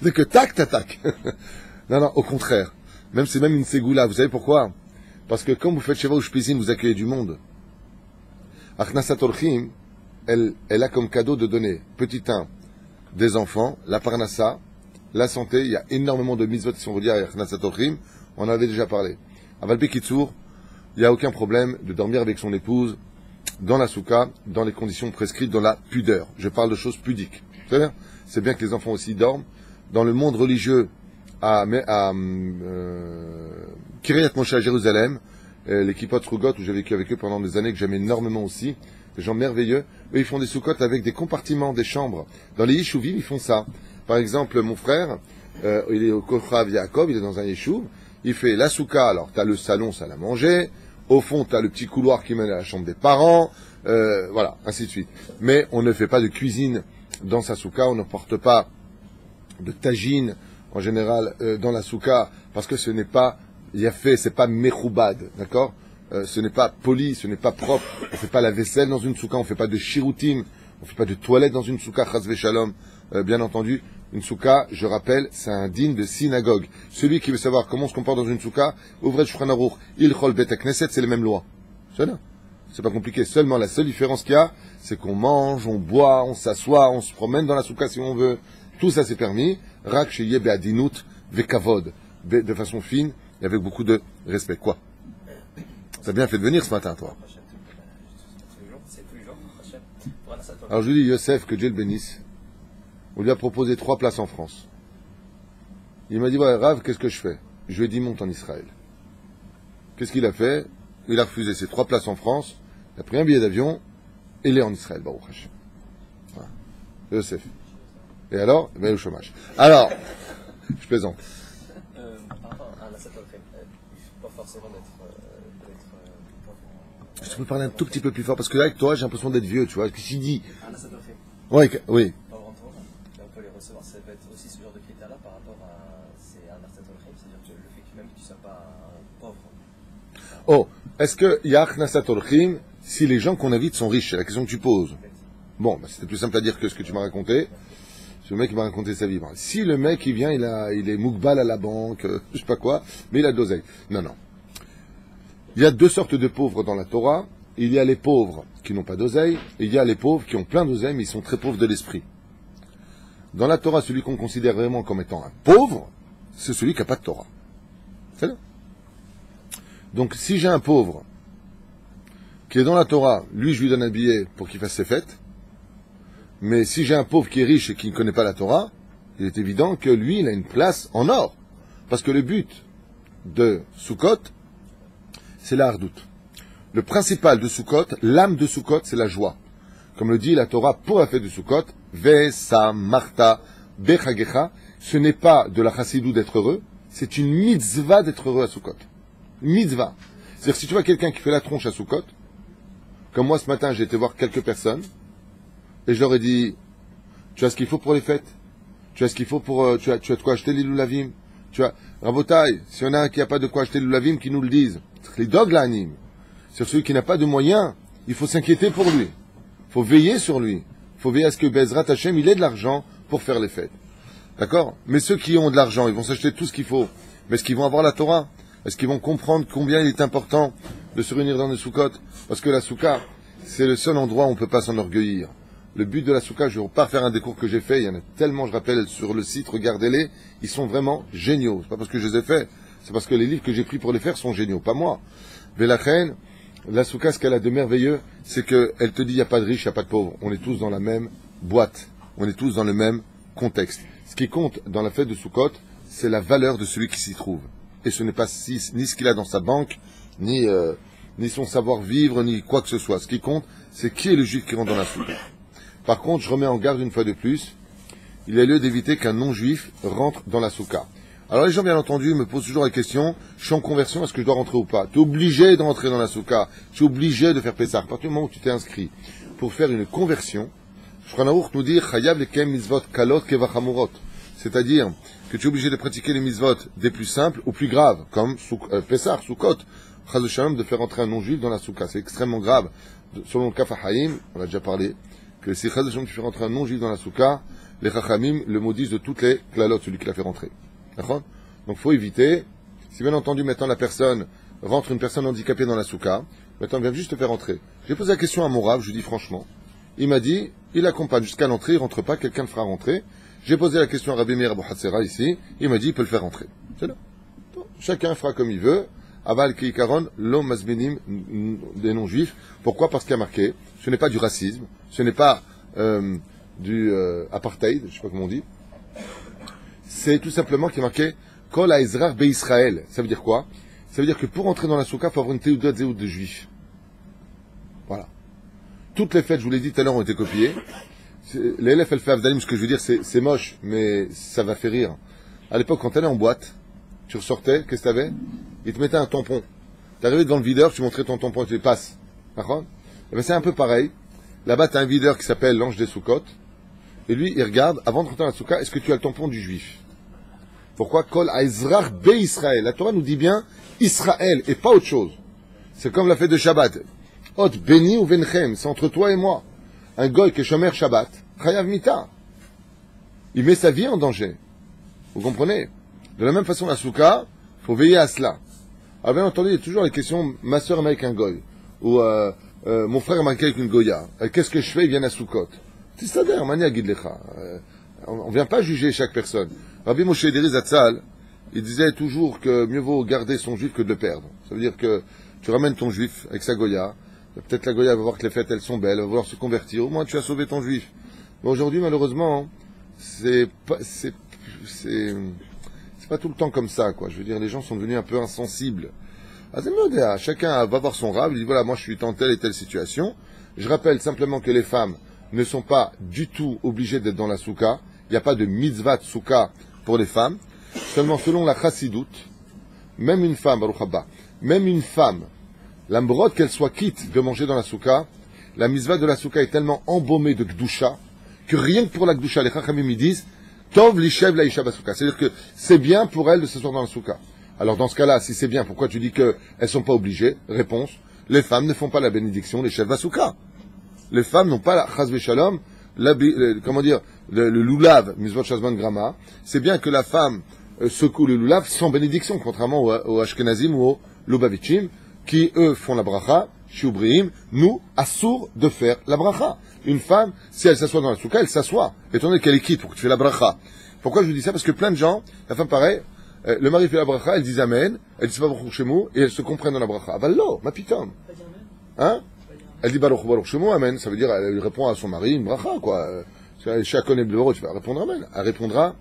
Dès que tac, t'attaques. Non, au contraire. Même c'est même une ségoula. Vous savez pourquoi? Parce que quand vous faites Sheva ou Shpizim, vous accueillez du monde. Achnasat Orchim, elle a comme cadeau de donner, petit 1, des enfants, la parnassa, la santé. Il y a énormément de mitzvot qui sont reliés à Achnasat Orchim. On en avait déjà parlé. À Valpi Kitsour, il n'y a aucun problème de dormir avec son épouse dans la soukha, dans les conditions prescrites, dans la pudeur. Je parle de choses pudiques. C'est bien que les enfants aussi dorment. Dans le monde religieux, à Kiryat Moshe à Jérusalem, l'équipe Otrugot, où j'ai vécu avec eux pendant des années, que j'aime énormément aussi, des gens merveilleux, eux ils font des soukottes avec des compartiments, des chambres. Dans les yeshuvim, ils font ça. Par exemple, mon frère, il est au Kochav Yaakov, il est dans un yeshuv, il fait la soukha, alors tu as le salon, salle à manger, au fond tu as le petit couloir qui mène à la chambre des parents, voilà, ainsi de suite. Mais on ne fait pas de cuisine dans sa soukha, on ne porte pas de tagine en général dans la soukha, parce que ce n'est pas yafé, c'est pas mechoubad, d'accord? Ce n'est pas poli, ce n'est pas propre. On fait pas la vaisselle dans une soukha, on fait pas de shirutim, on fait pas de toilette dans une soukha, chas v'shalom. Bien entendu, une soukha, je rappelle, c'est un digne de synagogue. Celui qui veut savoir comment on se comporte dans une soukha, ouvrez le Shulchan Aruch, il chol bet knesset, c'est les mêmes lois. C'est pas compliqué. Seulement la seule différence qu'il y a, c'est qu'on mange, on boit, on s'assoit, on se promène dans la soukha si on veut. Tout ça c'est permis. Rak sheyeh be'adinut ve'kavod, de façon fine et avec beaucoup de respect. Quoi? T'as bien fait de venir ce matin, toi. Alors je lui dis, Yosef, que Dieu le bénisse. On lui a proposé 3 places en France. Il m'a dit, ouais, Rav, qu'est-ce que je fais? Je lui ai dit, monte en Israël. Qu'est-ce qu'il a fait? Il a refusé ses 3 places en France, il a pris un billet d'avion, et il est en Israël, Baruch Hashem. Voilà. Yosef. Et alors? Ben, le chômage. Alors, je plaisante. Par rapport à la Satan, il ne faut pas forcément d'être. Je peux parler un tout petit peu plus fort, parce que là, avec toi, j'ai l'impression d'être vieux, tu vois. Qu'est-ce qu'il dit? Oui. Oui. On peut les recevoir, ça peut être aussi ce genre de critères-là par rapport à. C'est un Satan, c'est-à-dire que le fait que même que tu ne sois pas pauvre. Oh, est-ce qu'il y a Achnasat Orchim si les gens qu'on invite sont riches? C'est la question que tu poses. Bon, bah, c'était plus simple à dire que ce que tu m'as raconté. Ce mec qui m'a raconté sa vie. Si le mec, il vient, il est moukbal à la banque, je sais pas quoi, mais il a de l'oseille. Non. Il y a 2 sortes de pauvres dans la Torah. Il y a les pauvres qui n'ont pas d'oseille, et il y a les pauvres qui ont plein d'oseille, mais ils sont très pauvres de l'esprit. Dans la Torah, celui qu'on considère vraiment comme étant un pauvre, c'est celui qui n'a pas de Torah. C'est là. Donc, si j'ai un pauvre qui est dans la Torah, lui, je lui donne un billet pour qu'il fasse ses fêtes. Mais si j'ai un pauvre qui est riche et qui ne connaît pas la Torah, il est évident que lui, il a une place en or. Parce que le but de Sukkot, c'est la hardout. Le principal de Sukkot, l'âme de Sukkot, c'est la joie. Comme le dit la Torah pour la fête de Sukkot, Vesa Marta Bechagecha, ce n'est pas de la chassidou d'être heureux, c'est une mitzvah d'être heureux à Sukkot. Mitzvah. C'est-à-dire, si tu vois quelqu'un qui fait la tronche à Sukkot, Comme moi, ce matin, j'ai été voir quelques personnes, et je leur ai dit, tu as ce qu'il faut pour les fêtes, tu as ce qu'il faut pour, tu as de quoi acheter les loulavim, tu as, Rabotaï, s'il y en a un qui n'a pas de quoi acheter les loulavim, qui nous le disent. Les dogs l'animent. Sur celui qui n'a pas de moyens, il faut s'inquiéter pour lui. Il faut veiller sur lui. Il faut veiller à ce que Bezrat Hashem, il ait de l'argent pour faire les fêtes. D'accord? Mais ceux qui ont de l'argent, ils vont s'acheter tout ce qu'il faut. Mais est-ce qu'ils vont avoir la Torah? Est-ce qu'ils vont comprendre combien il est important de se réunir dans des soukot? Parce que la souka, c'est le seul endroit où on ne peut pas s'enorgueillir. Le but de la souka, je ne vais pas faire un des cours que j'ai fait, il y en a tellement, je rappelle, sur le site, regardez-les, ils sont vraiment géniaux. C'est pas parce que je les ai faits, c'est parce que les livres que j'ai pris pour les faire sont géniaux, pas moi. Velachen, la souka, ce qu'elle a de merveilleux, c'est qu'elle te dit, il n'y a pas de riche, il n'y a pas de pauvre. On est tous dans la même boîte. On est tous dans le même contexte. Ce qui compte dans la fête de Soukot, c'est la valeur de celui qui s'y trouve. Et ce n'est pas ni ce qu'il a dans sa banque, ni son savoir-vivre, ni quoi que ce soit. Ce qui compte, c'est qui est le juif qui rentre dans la souka. Par contre, je remets en garde une fois de plus, il y a lieu d'éviter qu'un non-juif rentre dans la souka. Alors les gens, bien entendu, me posent toujours la question, je suis en conversion, est-ce que je dois rentrer ou pas? Tu es obligé de rentrer dans la souka, tu es obligé de faire Pessah. À partir du moment où tu t'es inscrit pour faire une conversion, Shulchan Aruch nous dit, Chayav lekem mitzvot kalot kevachamurot. C'est-à-dire que tu es obligé de pratiquer les mitzvot des plus simples aux plus graves, comme Pessah, Soukot, Chaz Shalom, de faire entrer un non-juif dans la souka. C'est extrêmement grave. Selon le Kaf HaHaim, on a déjà parlé, que si Chaz Shalom tu fais rentrer un non-juif dans la souka, les Chachamim le maudissent de toutes les klalot, celui qui l'a fait rentrer. D'accord? Donc faut éviter. Si bien entendu maintenant la personne rentre une personne handicapée dans la souka, maintenant vient juste te faire rentrer. J'ai posé la question à mon rave, je lui dis franchement. Il m'a dit, il accompagne jusqu'à l'entrée, il rentre pas, quelqu'un le fera rentrer. J'ai posé la question à Rabbi Meir Abou Hatzera ici, il m'a dit, il peut le faire rentrer. C'est là. Bon, chacun fera comme il veut. Aval Keikaron, l'homme masminim des non-juifs. Pourquoi? Parce qu'il y a marqué, ce n'est pas du racisme, ce n'est pas du apartheid, je sais pas comment on dit. C'est tout simplement qu'il y a marqué Kol ha'ezrach be'Israël. Ça veut dire quoi? Ça veut dire que pour entrer dans la souka, il faut avoir une théoudat zéout de juif. Voilà. Toutes les fêtes, je vous l'ai dit tout à l'heure, ont été copiées. Les LF, elle fait Avdalim, ce que je veux dire, c'est moche, mais ça va faire rire. À l'époque, quand tu allais en boîte, tu ressortais, qu'est-ce que tu avais? Ils te mettaient un tampon. Tu arrivais devant le videur, tu montrais ton tampon et tu les passes. D'accord? Et bien c'est un peu pareil. Là-bas, tu as un videur qui s'appelle l'ange des soukot. Et lui, il regarde, avant de rentrer dans la souka, est-ce que tu as le tampon du juif? Pourquoi? Kol ha'ezrach be'Israël. La Torah nous dit bien Israël et pas autre chose. C'est comme la fête de Shabbat. Ot beni ou venchem, c'est entre toi et moi. Un goy qui est shomer Shabbat, chayav mita. Il met sa vie en danger. Vous comprenez? De la même façon, la souka, faut veiller à cela. Alors bien entendu, il y a toujours les questions, ma soeur est mariée avec un goy, ou mon frère est marié avec une goya. Qu'est-ce que je fais? Il vient à Soukot. C'est-à-dire, mania guidlecha. On ne vient pas juger chaque personne. Rabbi Moshe Ederi Zatzal, il disait toujours que mieux vaut garder son juif que de le perdre. Ça veut dire que tu ramènes ton juif avec sa goya. Peut-être la goya va voir que les fêtes, elles sont belles, elle va vouloir se convertir. Au moins, tu as sauvé ton juif. Mais aujourd'hui, malheureusement, c'est pas tout le temps comme ça, quoi. Je veux dire, les gens sont devenus un peu insensibles. Chacun va voir son rave, il dit, voilà, moi, je suis dans telle et telle situation. Je rappelle simplement que les femmes ne sont pas du tout obligées d'être dans la souka. Il n'y a pas de mitzvah de souka pour les femmes. Seulement, selon la chassidoute, même une femme, Baruch Haba, même une femme, l'ambrode qu'elle soit quitte de manger dans la souka, la mitzvah de la souka est tellement embaumée de gdusha que rien que pour la gdusha, les chachamim ils disent tov lishev la isha basouka. C'est-à-dire que c'est bien pour elle de s'asseoir dans la souka. Alors dans ce cas-là, si c'est bien, pourquoi tu dis qu'elles ne sont pas obligées? Réponse, les femmes ne font pas la bénédiction les chefs basouka. Les femmes n'ont pas la chaz v'shalom, le loulav, mitzvot shazman grama. C'est bien que la femme secoue le loulav sans bénédiction, contrairement aux ashkenazim ou aux lubavitchim, qui, eux, font la bracha, shiubriim, nous, assour de faire la bracha. Une femme, si elle s'assoit dans la souka, elle s'assoit, étant donné qu'elle est quitte pour que tu fais la bracha. Pourquoi je vous dis ça? Parce que plein de gens, la femme pareil, le mari fait la bracha, elle dit amen, elle dit baruch shemu, et elles se comprennent dans la bracha. Ah bah non, ma pitom. Hein? Elle dit baruch shemu, amen, ça veut dire, elle répond à son mari, une bracha, quoi. Chacun est bleu, tu vas répondre amen. Elle répondra,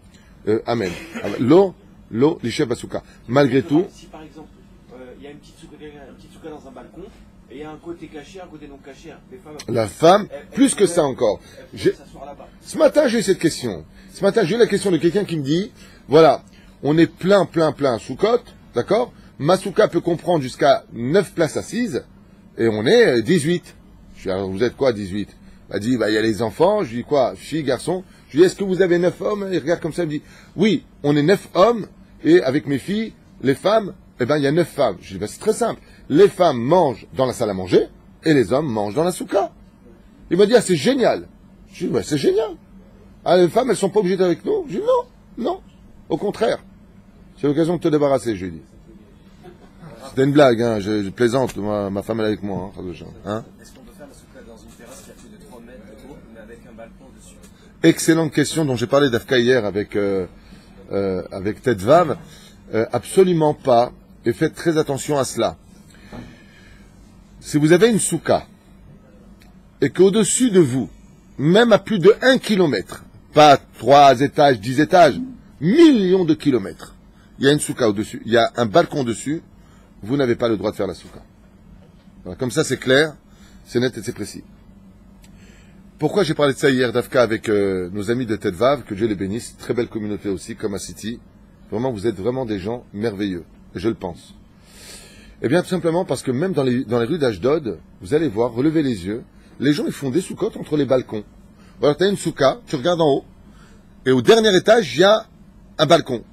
amen. Lo, l'isheb basuka. Malgré tout. Si par exemple, il y a une petite souka dans un balcon, et il y a un côté caché, un côté non caché. Les femmes, la femme, plus que ça encore. Ce matin, j'ai eu cette question. Ce matin, j'ai eu la question de quelqu'un qui me dit, voilà, on est plein à Soukot, d'accord? Ma souka peut comprendre jusqu'à 9 places assises, et on est 18. Je dis, alors vous êtes quoi, 18? Il m'a dit, il y a les enfants. Je lui dis, quoi, filles, garçons? Je lui dis, est-ce que vous avez 9 hommes? Il regarde comme ça, il me dit, oui, on est 9 hommes, et avec mes filles, les femmes, il y a 9 femmes. Je lui dis, c'est très simple. Les femmes mangent dans la salle à manger, et les hommes mangent dans la souka. Il m'a dit, c'est génial. Je lui dis, c'est génial. Ah, les femmes, elles sont pas obligées d'être avec nous? Je dis, non, au contraire. C'est l'occasion de te débarrasser, je lui dis. C'était une blague, hein, je plaisante, ma femme elle est avec moi. Hein. Est-ce qu'on peut faire la souka dans une terrasse qui a plus de 3 mètres de haut, mais avec un balcon dessus? Excellente question dont j'ai parlé d'Afka hier avec Tedvav. Absolument pas, et faites très attention à cela. Si vous avez une souka, et qu'au-dessus de vous, même à plus de 1 kilomètre, pas 3 étages, 10 étages, millions de kilomètres, il y a une souka au-dessus, il y a un balcon dessus, vous n'avez pas le droit de faire la souka. Voilà, comme ça c'est clair, c'est net et c'est précis. Pourquoi j'ai parlé de ça hier d'Afka avec nos amis de Tedvav, que Dieu les bénisse, très belle communauté aussi, comme à City. Vraiment, vous êtes vraiment des gens merveilleux, et je le pense. Eh bien, tout simplement parce que même dans les rues d'Ashdod, vous allez voir, relevez les yeux, les gens ils font des soukottes entre les balcons. Alors tu as une souka, tu regardes en haut, et au dernier étage, il y a un balcon.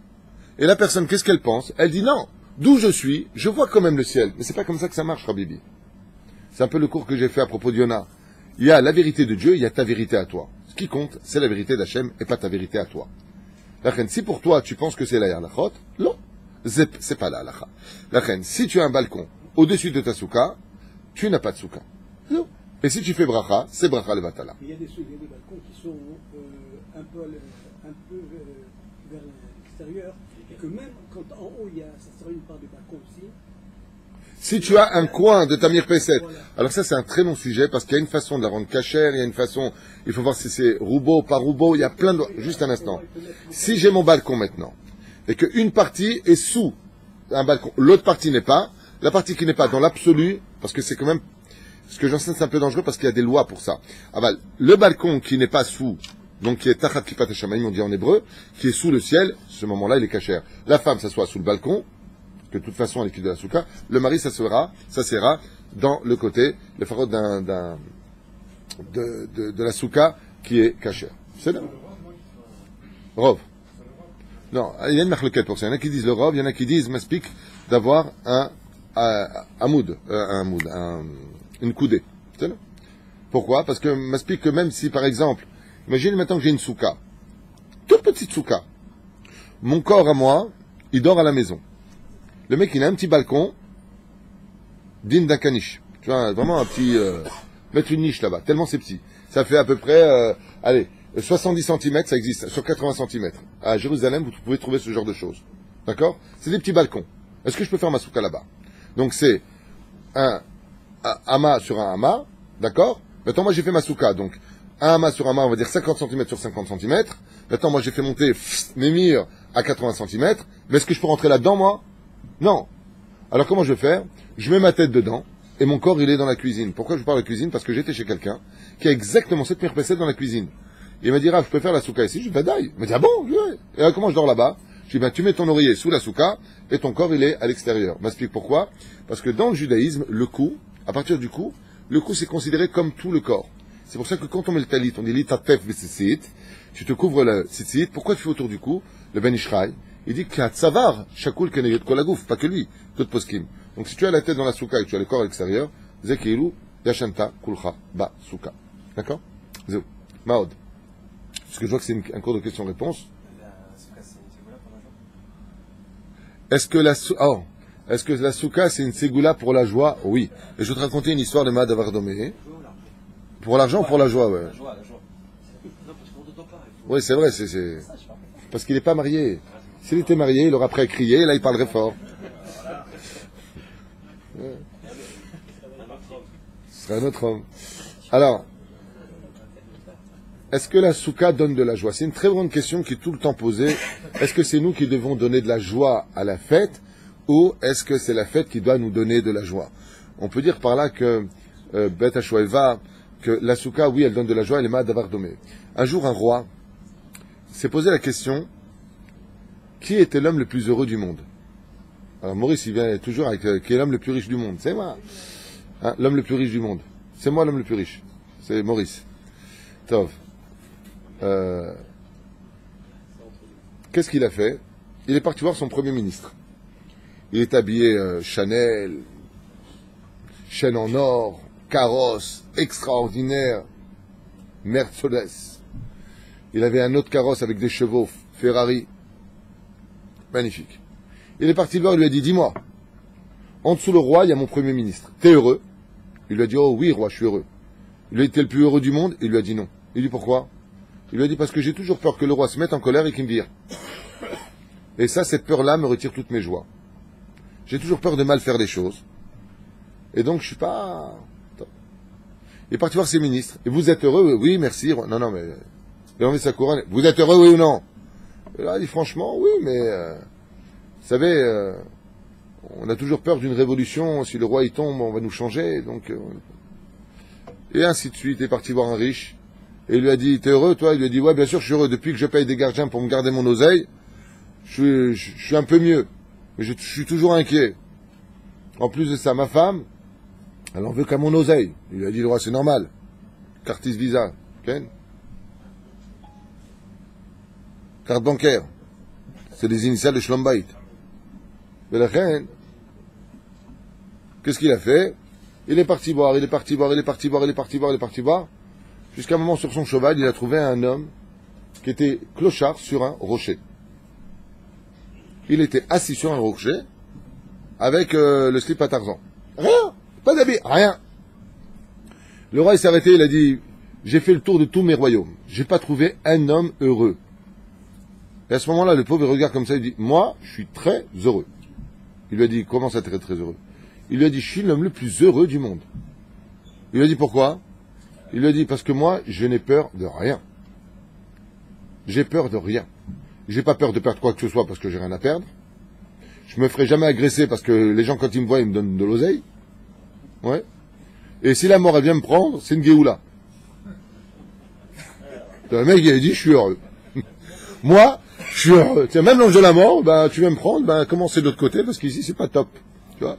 Et la personne, qu'est-ce qu'elle pense? Elle dit non, d'où je suis, je vois quand même le ciel. Mais c'est pas comme ça que ça marche, Rabibi. C'est un peu le cours que j'ai fait à propos de Yona. Il y a la vérité de Dieu, il y a ta vérité à toi. Ce qui compte, c'est la vérité d'Hachem et pas ta vérité à toi. La reine, si pour toi tu penses que c'est la halachot, non, c'est pas la halacha. La reine, si tu as un balcon au-dessus de ta souka, tu n'as pas de souka. Non. Et si tu fais bracha, c'est bracha le vatala. Il y a des balcons qui sont un peu vers l'extérieur, et que même quand en haut il y a, ça serait une part du balcon aussi. Si tu as un coin de ta mirpesset, alors ça c'est un très long sujet parce qu'il y a une façon de la rendre cachère, il y a une façon, il faut voir si c'est roubeau, pas roubeau, il y a plein de... Juste un instant. Si j'ai mon balcon maintenant, et qu'une partie est sous un balcon, l'autre partie n'est pas, la partie qui n'est pas dans l'absolu, parce que c'est quand même, ce que j'enseigne c'est un peu dangereux parce qu'il y a des lois pour ça. Aval, le balcon qui n'est pas sous, donc qui est tachat kipat hashamayim, on dit en hébreu, qui est sous le ciel, ce moment-là il est cachère. La femme s'assoit sous le balcon, que de toute façon, à l'équipe de la souka, le mari s'assera dans le côté, le pharaon de la souka qui est cachère. C'est là. Rov. Non, il y a une marloquette pour ça. Il y en a qui disent le rov, il y en a qui disent, m'explique, d'avoir une coudée. C'est là. Pourquoi? Parce que m'explique que même si, par exemple, imagine maintenant que j'ai une souka, toute petite souka, mon corps à moi, il dort à la maison. Le mec, il a un petit balcon, digne d'un caniche. Tu vois, vraiment un petit... mettre une niche là-bas, tellement c'est petit. Ça fait à peu près, 70 cm, ça existe, sur 80 cm. À Jérusalem, vous pouvez trouver ce genre de choses. D'accord? C'est des petits balcons. Est-ce que je peux faire ma souka là-bas? Donc c'est un hama sur un hama, d'accord? Maintenant, moi, j'ai fait ma souka, donc un hama sur un hama, on va dire 50 cm sur 50 cm. Maintenant, moi, j'ai fait monter mes murs à 80 cm. Mais est-ce que je peux rentrer là-dedans, moi? Non. Alors comment je vais faire? Je mets ma tête dedans et mon corps il est dans la cuisine. Pourquoi je vous parle de cuisine? Parce que j'étais chez quelqu'un qui a exactement cette mirpesset dans la cuisine. Il m'a dit, je peux faire la souka ici? Je dis, daï. Il m'a dit, ah bon? Et alors comment je dors là-bas? Je dis, tu mets ton oreiller sous la souka et ton corps il est à l'extérieur. Je m'explique pourquoi. Parce que dans le judaïsme, le cou, à partir du cou, le cou c'est considéré comme tout le corps. C'est pour ça que quand on met le talit, on dit litatef v'tzitzit, tu te couvres le tzitzit. Pourquoi tu fais autour du cou? Le ben ishraï. Il dit qu'il y a tsavar, chakoul keneged kolagouf, pas que lui, d'autres poskim. Donc si tu as la tête dans la souka et que tu as le corps à l'extérieur, zekeilu, yashanta, kulcha, ba, souka. D'accord? Zéou. Maod. Parce que je vois que c'est un cours de questions-réponses. Est-ce que la souka c'est une ségoula pour la joie? Oui. Et je vais te raconter une histoire de Maad Avardomé. Pour l'argent ou pour la joie, ouais. La joie. Non, parce qu'on n'entend pas. Oui, c'est vrai, c'est... Parce qu'il n'est pas marié. S'il était marié, il aurait après crié, là il parlerait fort. Ce serait un autre homme. Alors, est-ce que la souka donne de la joie? C'est une très grande question qui est tout le temps posée. Est-ce que c'est nous qui devons donner de la joie à la fête ou est-ce que c'est la fête qui doit nous donner de la joie? On peut dire par là que Bet Hashoeva, que la souka, oui, elle donne de la joie, elle est mal d'avoir domé. Un jour, un roi s'est posé la question, qui était l'homme le plus heureux du monde? Alors Maurice, il vient toujours avec qui est l'homme le plus riche du monde. C'est moi. Hein, l'homme le plus riche du monde. C'est moi l'homme le plus riche. C'est Maurice. Tov. Qu'est-ce qu'il a fait? Il est parti voir son premier ministre. Il est habillé Chanel, chaîne en or, carrosse extraordinaire, Mercedes. Il avait un autre carrosse avec des chevaux, Ferrari. Magnifique. Il est parti le voir, il lui a dit, dis-moi, en dessous le roi, il y a mon premier ministre. T'es heureux? Il lui a dit, oh oui, roi, je suis heureux. Il lui a dit, t'es le plus heureux du monde? Il lui a dit non. Il lui a dit, pourquoi? Il lui a dit, parce que j'ai toujours peur que le roi se mette en colère et qu'il me vire. Et ça, cette peur-là me retire toutes mes joies. J'ai toujours peur de mal faire les choses. Et donc, je suis pas... Il est parti voir ses ministres. Et vous êtes heureux? Oui, merci. Non, non, mais... Il a enlevé sa couronne. Vous êtes heureux, oui ou non? Et là, il dit, franchement, oui, mais... vous savez, on a toujours peur d'une révolution. Si le roi y tombe, on va nous changer. Donc... Et ainsi de suite. Il est parti voir un riche. Et il lui a dit, t'es heureux, toi? Il lui a dit, ouais, bien sûr, je suis heureux. Depuis que je paye des gardiens pour me garder mon oseille, je suis un peu mieux. Mais je suis toujours inquiet. En plus de ça, ma femme, elle en veut qu'à mon oseille. Il lui a dit, le roi, c'est normal. Cartis Visa. Okay? Carte bancaire. C'est les initiales de Shlom Bayit. Mais la reine, qu'est-ce qu'il a fait? Il est parti boire, il est parti boire, il est parti boire, il est parti boire, il est parti boire. Jusqu'à un moment, sur son cheval, il a trouvé un homme qui était clochard sur un rocher. Il était assis sur un rocher avec le slip à Tarzan. Rien, pas d'habit, rien. Le roi il s'est arrêté, il a dit, j'ai fait le tour de tous mes royaumes. J'ai pas trouvé un homme heureux. Et à ce moment-là, le pauvre il regarde comme ça, il dit, moi, je suis très heureux. Il lui a dit, comment ça, très très heureux? Il lui a dit, je suis l'homme le plus heureux du monde. Il lui a dit, pourquoi? Il lui a dit, parce que moi, je n'ai peur de rien. J'ai peur de rien. J'ai pas peur de perdre quoi que ce soit parce que j'ai rien à perdre. Je me ferai jamais agresser parce que les gens, quand ils me voient, ils me donnent de l'oseille. Ouais. Et si la mort, elle vient me prendre, c'est une Géoula. Le mec, il a dit, je suis heureux. Moi, je suis heureux. Tiens, même l'ange de la mort, ben, tu viens me prendre, ben, commencez de l'autre côté parce qu'ici, c'est pas top. Tu vois.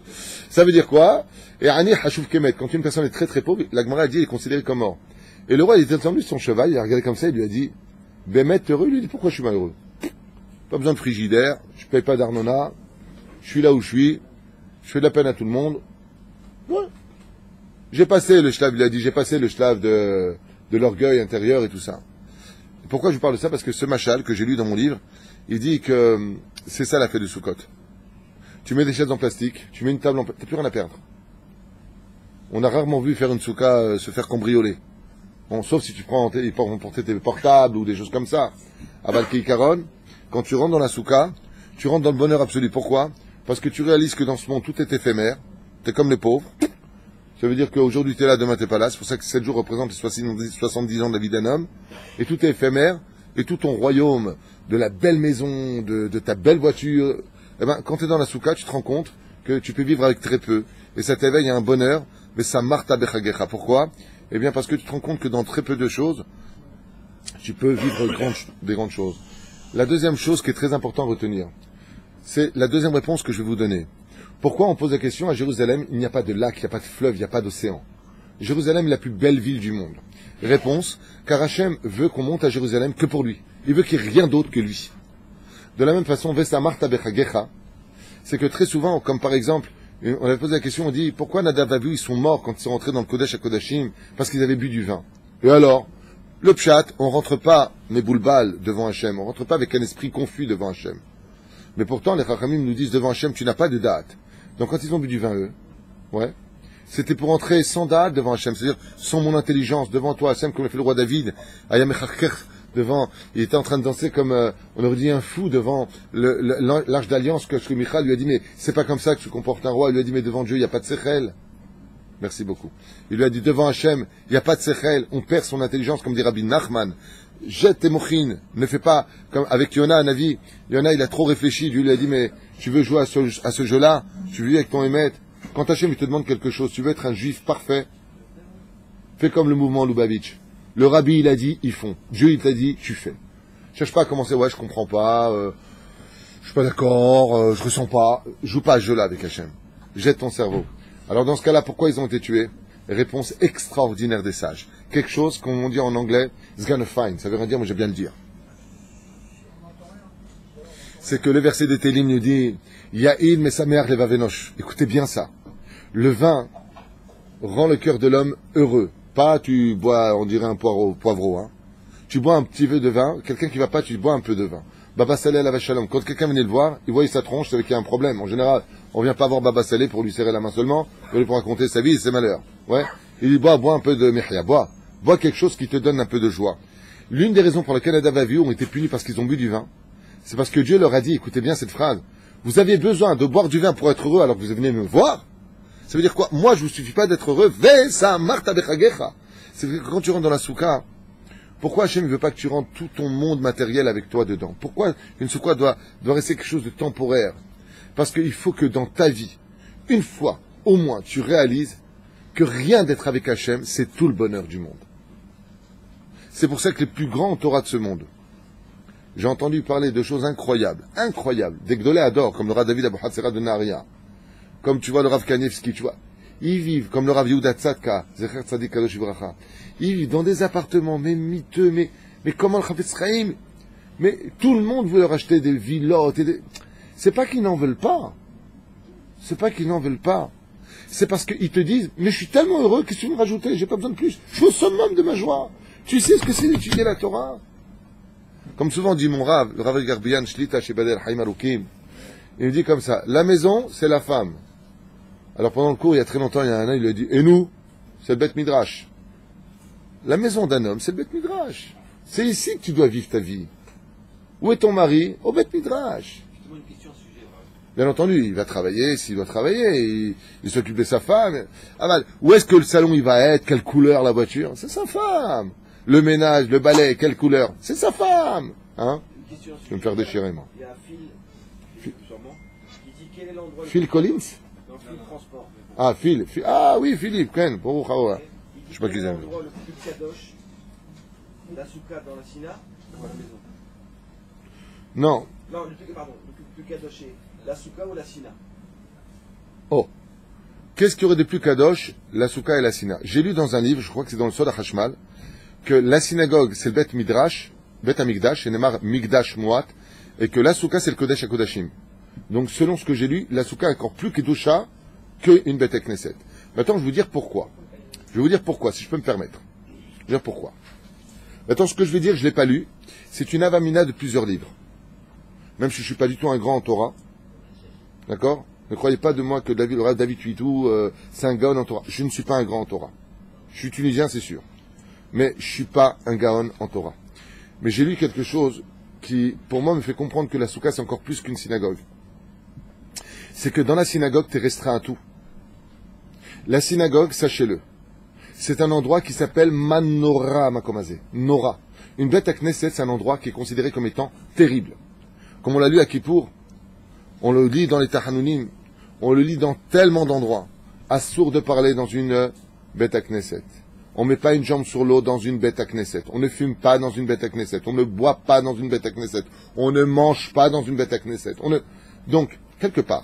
Ça veut dire quoi? Et Ani Hashouf Kemet, quand une personne est très très pauvre, la Gemara a dit, il est considéré comme mort. Et le roi, il était descendu de son cheval, il a regardé comme ça, il lui a dit, Bémet, heureux? Il lui a dit, pourquoi je suis malheureux? Pas besoin de frigidaire, je paye pas d'arnona, je suis là où je suis, je fais de la peine à tout le monde. Ouais. J'ai passé le shlav, il a dit, j'ai passé le shlav de l'orgueil intérieur et tout ça. Et pourquoi je vous parle de ça? Parce que ce machal que j'ai lu dans mon livre, il dit que c'est ça la fête de Sukkot. Tu mets des chaises en plastique, tu mets une table en plastique, t'as plus rien à perdre. On a rarement vu faire une soukha se faire cambrioler. Bon, sauf si tu prends porter tes portables ou des choses comme ça. À Balkei Karon, quand tu rentres dans la soukha, tu rentres dans le bonheur absolu. Pourquoi? Parce que tu réalises que dans ce monde, tout est éphémère. T'es comme les pauvres. Ça veut dire qu'aujourd'hui t'es là, demain t'es pas là. C'est pour ça que 7 jours représentent les 70 ans de la vie d'un homme. Et tout est éphémère. Et tout ton royaume, de la belle maison, de ta belle voiture, eh ben, quand t'es dans la soukha, tu te rends compte que tu peux vivre avec très peu. Et ça t'éveille à un bonheur. Mais ça marta bechagecha. Pourquoi? Eh bien, parce que tu te rends compte que dans très peu de choses, tu peux vivre des grandes choses. La deuxième chose qui est très importante à retenir, c'est la deuxième réponse que je vais vous donner. Pourquoi on pose la question à Jérusalem, il n'y a pas de lac, il n'y a pas de fleuve, il n'y a pas d'océan? Jérusalem est la plus belle ville du monde. Réponse, car Hachem veut qu'on monte à Jérusalem que pour lui. Il veut qu'il n'y ait rien d'autre que lui. De la même façon, Vesa Marta Bechagecha, c'est que très souvent, comme par exemple, on avait posé la question, on dit, pourquoi Nadav Avihu, ils sont morts quand ils sont rentrés dans le Kodesh à Kodashim? Parce qu'ils avaient bu du vin. Et alors, le pshat, on rentre pas, mes boulbal, devant Hachem. On rentre pas avec un esprit confus devant Hachem. Mais pourtant, les Chachamim nous disent, devant Hachem, tu n'as pas de date. Donc quand ils ont bu du vin, eux, ouais, c'était pour entrer sans date devant Hachem. C'est-à-dire, sans mon intelligence, devant toi, Hachem, comme l'a fait le roi David, Ayam Echachkech, devant, il était en train de danser comme, on aurait dit un fou devant l'arche d'alliance que Shri Michal lui a dit, mais c'est pas comme ça que tu comportes un roi. Il lui a dit, mais devant Dieu, il n'y a pas de sechel. Merci beaucoup. Il lui a dit, devant Hachem, il n'y a pas de sechel. On perd son intelligence, comme dit Rabbi Nachman. Jette tes mochines. Ne fais pas, comme avec Yona, un avis. Yona, il a trop réfléchi. Lui, il a dit, mais tu veux jouer à ce jeu-là? Tu veux vivre avec ton émet? Quand Hachem, il te demande quelque chose, tu veux être un juif parfait? Fais comme le mouvement Lubavitch. Le rabbi, il a dit, ils font. Dieu, il t'a dit, tu fais. Cherche pas à commencer, ouais, je comprends pas, je suis pas d'accord, je ressens pas. Joue pas à ce jeu-là avec Hachem. Jette ton cerveau. Alors dans ce cas-là, pourquoi ils ont été tués? Réponse extraordinaire des sages. Quelque chose, comme on dit en anglais, it's gonna find. Ça veut rien dire, mais j'ai bien le dire. C'est que le verset de Télim nous dit, Ya'il mesameach levavenosh. Écoutez bien ça. Le vin rend le cœur de l'homme heureux. Pas tu bois, on dirait un poivreau, hein. Tu bois un petit peu de vin, quelqu'un qui va pas, tu bois un peu de vin. Baba Saleh la Shalom. Quand quelqu'un venait le voir, il voyait sa tronche, c'est qu'il y a un problème. En général, on vient pas voir Baba Saleh pour lui serrer la main seulement, pour raconter sa vie et ses malheurs. Ouais. Il dit, bois un peu de mihya, bois quelque chose qui te donne un peu de joie. L'une des raisons pour lesquelles Adam et Avihu ont été punis parce qu'ils ont bu du vin, c'est parce que Dieu leur a dit, écoutez bien cette phrase, vous aviez besoin de boire du vin pour être heureux alors que vous venez me voir. Ça veut dire quoi? Moi, je vous suffis pas d'être heureux. Vesa marta bechagecha. C'est que quand tu rentres dans la soukha, pourquoi Hachem ne veut pas que tu rentres tout ton monde matériel avec toi dedans? Pourquoi une soukha doit rester quelque chose de temporaire? Parce qu'il faut que dans ta vie, une fois, au moins, tu réalises que rien d'être avec Hachem, c'est tout le bonheur du monde. C'est pour ça que les plus grands Torah de ce monde, j'ai entendu parler de choses incroyables, des Gdolé Ador, comme le Rav David Abou Hatzera de Naharia, comme tu vois le Rav Kanievski, tu vois, ils vivent comme le Rav Yehuda Tzadka, Zecher Tzadik Kadosh Ivracha, ils vivent dans des appartements, mais miteux, mais comment le Chafetz Chaim, mais tout le monde veut leur acheter des villottes, c'est pas qu'ils n'en veulent pas, c'est parce qu'ils te disent, mais je suis tellement heureux, qu'est-ce que tu veux me rajouter, j'ai pas besoin de plus, je suis au summum de ma joie, tu sais ce que c'est d'étudier la Torah? Comme souvent dit mon Rav, le Rav Garbian Shlita chez Bader Haïm Arukim, il me dit comme ça, la maison, c'est la femme. Alors pendant le cours, il y a très longtemps, il y a un an, il lui a dit, et nous, c'est le Bet Midrash. La maison d'un homme, c'est le Bet Midrash. C'est ici que tu dois vivre ta vie. Où est ton mari? Au Bet Midrash. Justement, une question à ce sujet. Bien entendu, il va travailler, s'il doit travailler, il s'occupe de sa femme. Ah ben, où est-ce que le salon il va être? Quelle couleur la voiture? C'est sa femme. Le ménage, le balai, quelle couleur? C'est sa femme. Hein? Une question à ce Je vais me sujet. faire déchirer, moi. Il y a Phil, sûrement, qui dit quel est l'endroit Phil Collins? Non, Phil Transport. Ah, Phil. Ah oui, Philippe, Ken. Baruch Haoah. Il dit Je sais pas quel qu'ils est aiment. l'endroit le plus kadosh, la soukha dans la Sina ou à la maison? Non. Non, le plus kadosh est la soukha ou la Sina? Oh. Qu'est-ce qu'il y aurait de plus kadosh? La Souka et la Sina. J'ai lu dans un livre, je crois que c'est dans le Sod HaChashmal, que la synagogue, c'est le Bet Midrash, Bet Amigdash, c'est Nemar Migdash Moat, et que la Souka, c'est le Kodesh HaKodashim. Donc, selon ce que j'ai lu, la Souka est encore plus kedusha qu'une Bet Knesset. Maintenant, je vais vous dire pourquoi. Je vais vous dire pourquoi, si je peux me permettre. Je vais dire pourquoi. Maintenant, ce que je vais dire, je ne l'ai pas lu. C'est une avamina de plusieurs livres. Même si je ne suis pas du tout un grand en Torah. D'accord? Ne croyez pas de moi que David Huitou, c'est un gaon en Torah. Je ne suis pas un grand en Torah. Je suis tunisien, c'est sûr. Mais je ne suis pas un gaon en Torah. Mais j'ai lu quelque chose qui, pour moi, me fait comprendre que la soukha, c'est encore plus qu'une synagogue. C'est que dans la synagogue, tu es restreint à tout. La synagogue, sachez-le, c'est un endroit qui s'appelle Manora Makomazé. Nora. Une bête à Knesset, c'est un endroit qui est considéré comme étant terrible. Comme on l'a lu à Kippour, on le lit dans les Tahanunim, on le lit dans tellement d'endroits. Assourd de parler dans une bête à Knesset. On ne met pas une jambe sur l'eau dans une bête à Knesset. On ne fume pas dans une bête à Knesset. On ne boit pas dans une bête à Knesset. On ne mange pas dans une bête à Knesset. Donc, quelque part,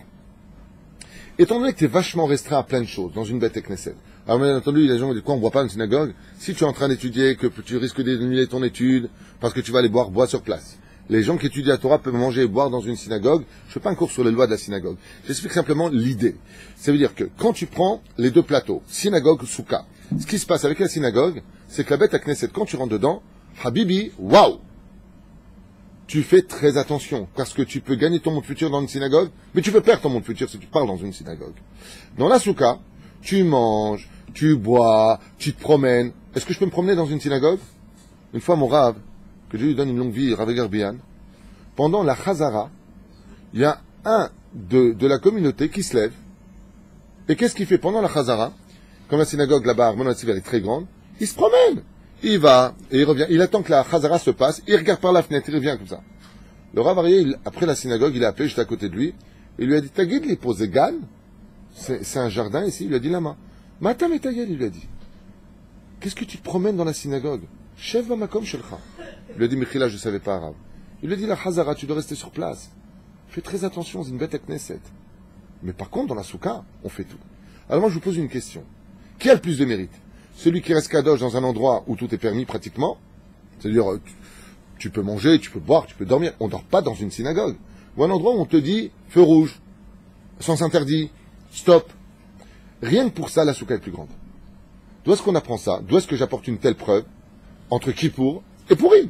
étant donné que tu es vachement restreint à plein de choses dans une bête à Knesset, alors bien entendu, les gens disent quoi, on ne boit pas dans une synagogue? Si tu es en train d'étudier, que tu risques d'annuler ton étude, parce que tu vas aller bois sur place. Les gens qui étudient la Torah peuvent manger et boire dans une synagogue. Je ne fais pas un cours sur les lois de la synagogue. J'explique simplement l'idée. Ça veut dire que quand tu prends les deux plateaux, synagogue, soukha, ce qui se passe avec la synagogue, c'est que la bête à Knesset, quand tu rentres dedans, Habibi, waouh! Tu fais très attention, parce que tu peux gagner ton monde futur dans une synagogue, mais tu peux perdre ton monde futur si tu parles dans une synagogue. Dans la soukha, tu manges, tu bois, tu te promènes. Est-ce que je peux me promener dans une synagogue? Une fois, mon Rav, que Dieu lui donne une longue vie, Rav Garbian, pendant la Chazara, il y a un de la communauté qui se lève. Et qu'est-ce qu'il fait pendant la Chazara? Comme la synagogue là-bas, Armon Hatziv, elle est très grande, il se promène. Il va, et il revient. Il attend que la Chazara se passe, il regarde par la fenêtre, il revient comme ça. Le Rav Arié, après la synagogue, il a appelé juste à côté de lui, et il lui a dit, Tagid li posé gan, c'est un jardin ici, il lui a dit là-bas. Matam et Tagid, il lui a dit. Qu'est-ce que tu te promènes dans la synagogue? Chef Makom Shelcha. Il lui a dit, Michila, je ne savais pas arabe. Il lui a dit, la Chazara, tu dois rester sur place. Fais très attention, c'est une bête à Knesset. Mais par contre, dans la soukha, on fait tout. Alors moi, je vous pose une question. Qui a le plus de mérite? Celui qui reste kadosh dans un endroit où tout est permis pratiquement, c'est-à-dire tu peux manger, tu peux boire, tu peux dormir. On ne dort pas dans une synagogue. Ou un endroit où on te dit feu rouge, sens interdit, stop. Rien que pour ça, la souka est plus grande. D'où est-ce qu'on apprend ça? D'où est-ce que j'apporte une telle preuve entre Kippour et Purim?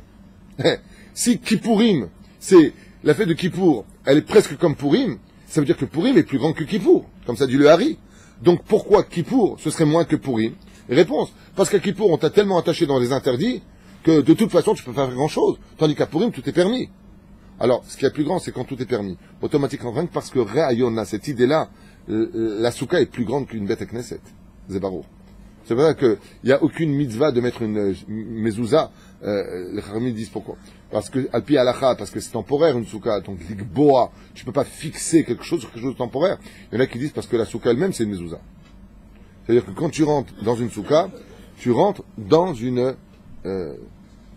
Si Kippourim, c'est la fête de Kippour, elle est presque comme Purim, ça veut dire que Purim est plus grand que Kippour. Comme ça dit le Hari. Donc pourquoi Kippour, ce serait moins que Purim? Réponse, parce qu'à Kippour, on t'a tellement attaché dans les interdits que de toute façon, tu peux pas faire grand-chose. Tandis qu'à Purim, tout est permis. Alors, ce qui est plus grand, c'est quand tout est permis. Automatiquement, rien que parce que Réayon a cette idée-là, la souka est plus grande qu'une bête à Knesset. Zébarou. C'est vrai qu'il n'y a aucune mitzvah de mettre une mezouza. Les Khamim disent pourquoi. Parce que, alpi alacha, parce que c'est temporaire une souka. Donc, l'igboa, tu peux pas fixer quelque chose sur quelque chose de temporaire. Il y en a qui disent parce que la souka elle-même, c'est une mezouza. C'est-à-dire que quand tu rentres dans une souka, tu rentres dans une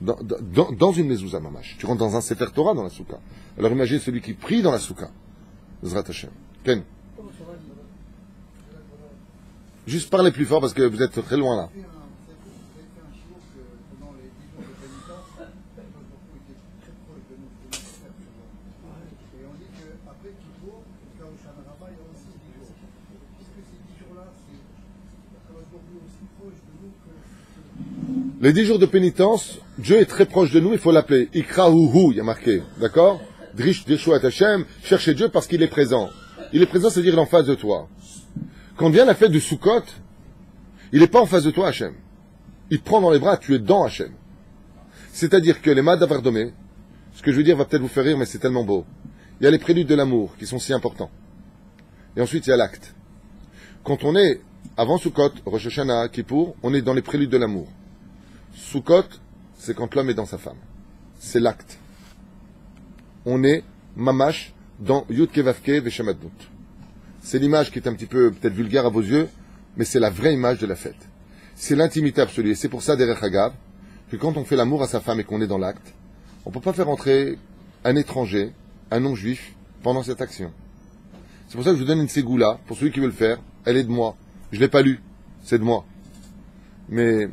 dans une mezouza mamash. Tu rentres dans un sefer Torah dans la souka. Alors imaginez celui qui prie dans la souka. Zrat Hashem. Ken. Juste parlez plus fort parce que vous êtes très loin là. Les 10 jours de pénitence, Dieu est très proche de nous, il faut l'appeler. Ikra hu, il y a marqué. D'accord? Drish Deshuat Hashem, cherchez Dieu parce qu'il est présent. Il est présent, c'est-à-dire il est en face de toi. Quand vient la fête de Sukkot, il n'est pas en face de toi, Hachem. Il te prend dans les bras, tu es dans Hachem. C'est-à-dire que les Madavardomé, ce que je veux dire va peut-être vous faire rire, mais c'est tellement beau. Il y a les préludes de l'amour, qui sont si importants. Et ensuite, il y a l'acte. Quand on est avant Sukkot, Rosh Hashanah, Kippour, on est dans les préludes de l'amour. Sukkot, c'est quand l'homme est dans sa femme. C'est l'acte. On est mamash dans Yud Kevavke Veshamadnut. C'est l'image qui est un petit peu peut-être vulgaire à vos yeux, mais c'est la vraie image de la fête. C'est l'intimité absolue. Et c'est pour ça, derrière Hagav, que quand on fait l'amour à sa femme et qu'on est dans l'acte, on ne peut pas faire entrer un étranger, un non-juif, pendant cette action. C'est pour ça que je vous donne une ségoula, pour celui qui veut le faire, elle est de moi. Je ne l'ai pas lu, c'est de moi. Mais,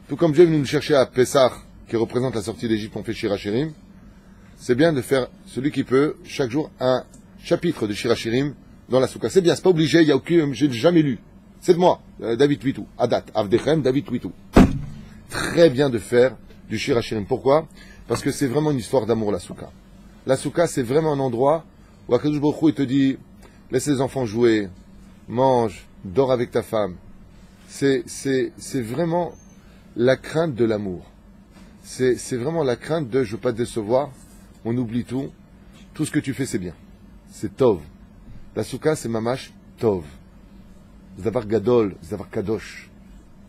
tout comme Dieu est venu nous chercher à Pessah, qui représente la sortie d'Égypte, on fait Shirachirim, c'est bien de faire, celui qui peut, chaque jour, un chapitre de Shirachirim dans la souka. C'est bien, c'est pas obligé, il y a aucun, j'ai jamais lu. C'est de moi, David Twitou, Adat, Avdechem, David Twitou. Très bien de faire du Shirachirim. Pourquoi? Parce que c'est vraiment une histoire d'amour, la souka. La souka, c'est vraiment un endroit où Akadosh Baruch Hu, il te dit, laisse les enfants jouer, mange, dors avec ta femme. C'est vraiment la crainte de l'amour. C'est vraiment la crainte de, je veux pas te décevoir, on oublie tout. Tout ce que tu fais, c'est bien. C'est tov. La souka, c'est mamash tov. Zavar gadol, zavar kadosh.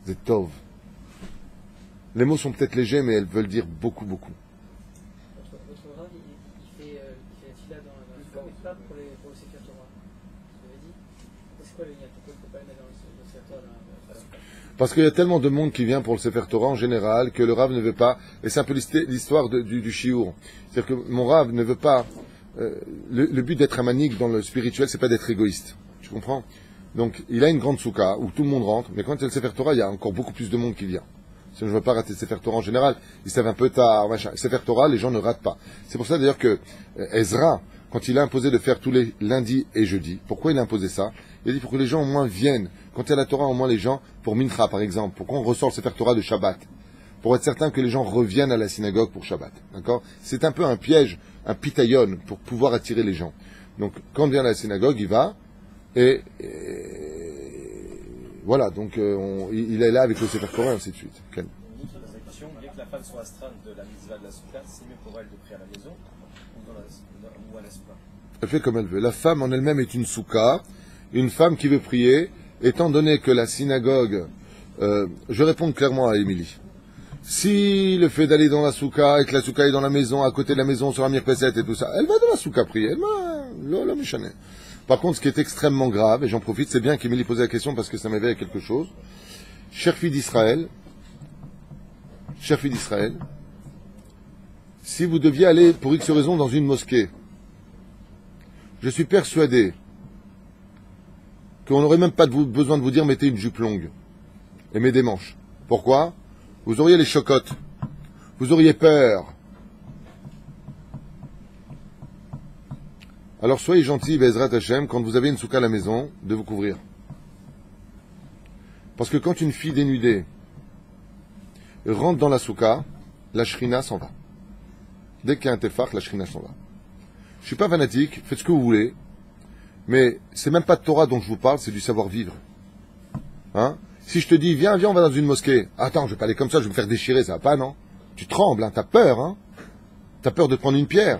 C'est tov. Les mots sont peut-être légers, mais elles veulent dire beaucoup, beaucoup. Votre Rav, il fait la fila dans le sport, mais pas pour le Sefer Torah. Vous avez dit? C'est quoi le lien? Pourquoi il ne faut pas le mettre dans le Sefer Torah? Parce qu'il y a tellement de monde qui vient pour le Sefer Torah en général que le Rav ne veut pas, et c'est un peu l'histoire du Shiur. C'est-à-dire que mon Rav ne veut pas, le but d'être un manik dans le spirituel, c'est pas d'être égoïste. Tu comprends? Donc, il a une grande souka où tout le monde rentre, mais quand il y a le Sefer Torah, il y a encore beaucoup plus de monde qui vient. Si je ne veux pas rater le Sefer Torah en général, ils savent un peu tard, machin. Le Sefer Torah, les gens ne ratent pas. C'est pour ça d'ailleurs que Ezra, quand il a imposé de faire tous les lundis et jeudis, pourquoi il a imposé ça? Il a dit pour que les gens au moins viennent. Quand il y a la Torah, au moins les gens, pour Mincha par exemple, pour qu'on ressort le Sefer Torah de Shabbat, pour être certain que les gens reviennent à la synagogue pour Shabbat. D'accord? C'est un peu un piège, un pitayon, pour pouvoir attirer les gens. Donc, quand on vient à la synagogue, il va, et voilà, donc il est là avec le Sefer Torah et ainsi de suite. Okay. Une autre question, dès que la femme soit astreinte de la mitzvah de la souka, c'est mieux pour elle de prier à la maison ou à la souka? Elle fait comme elle veut. La femme en elle-même est une souka, une femme qui veut prier, étant donné que la synagogue, je réponds clairement à Émilie. Si le fait d'aller dans la souka et que la souka est dans la maison, à côté de la maison, sur la mirpesset et tout ça, elle va dans la souka prier. Elle va, l'homme est. Par contre, ce qui est extrêmement grave, et j'en profite, c'est bien qu'Émilie posait la question parce que ça m'éveille à quelque chose. Chère fille d'Israël, si vous deviez aller pour X raison dans une mosquée, je suis persuadé qu'on n'aurait même pas besoin de vous dire mettez une jupe longue et mettez des manches. Pourquoi? Vous auriez les chocottes. Vous auriez peur. Alors soyez gentils, Bezrat Hashem, quand vous avez une souka à la maison, de vous couvrir. Parce que quand une fille dénudée rentre dans la souka, la shrina s'en va. Dès qu'il y a un tefach, la shrina s'en va. Je ne suis pas fanatique, faites ce que vous voulez, mais c'est même pas de Torah dont je vous parle, c'est du savoir-vivre. Hein? Si je te dis, viens, on va dans une mosquée. Attends, je vais pas aller comme ça, je vais me faire déchirer, ça va pas, non? Tu trembles, hein, t'as peur, hein? T'as peur de prendre une pierre.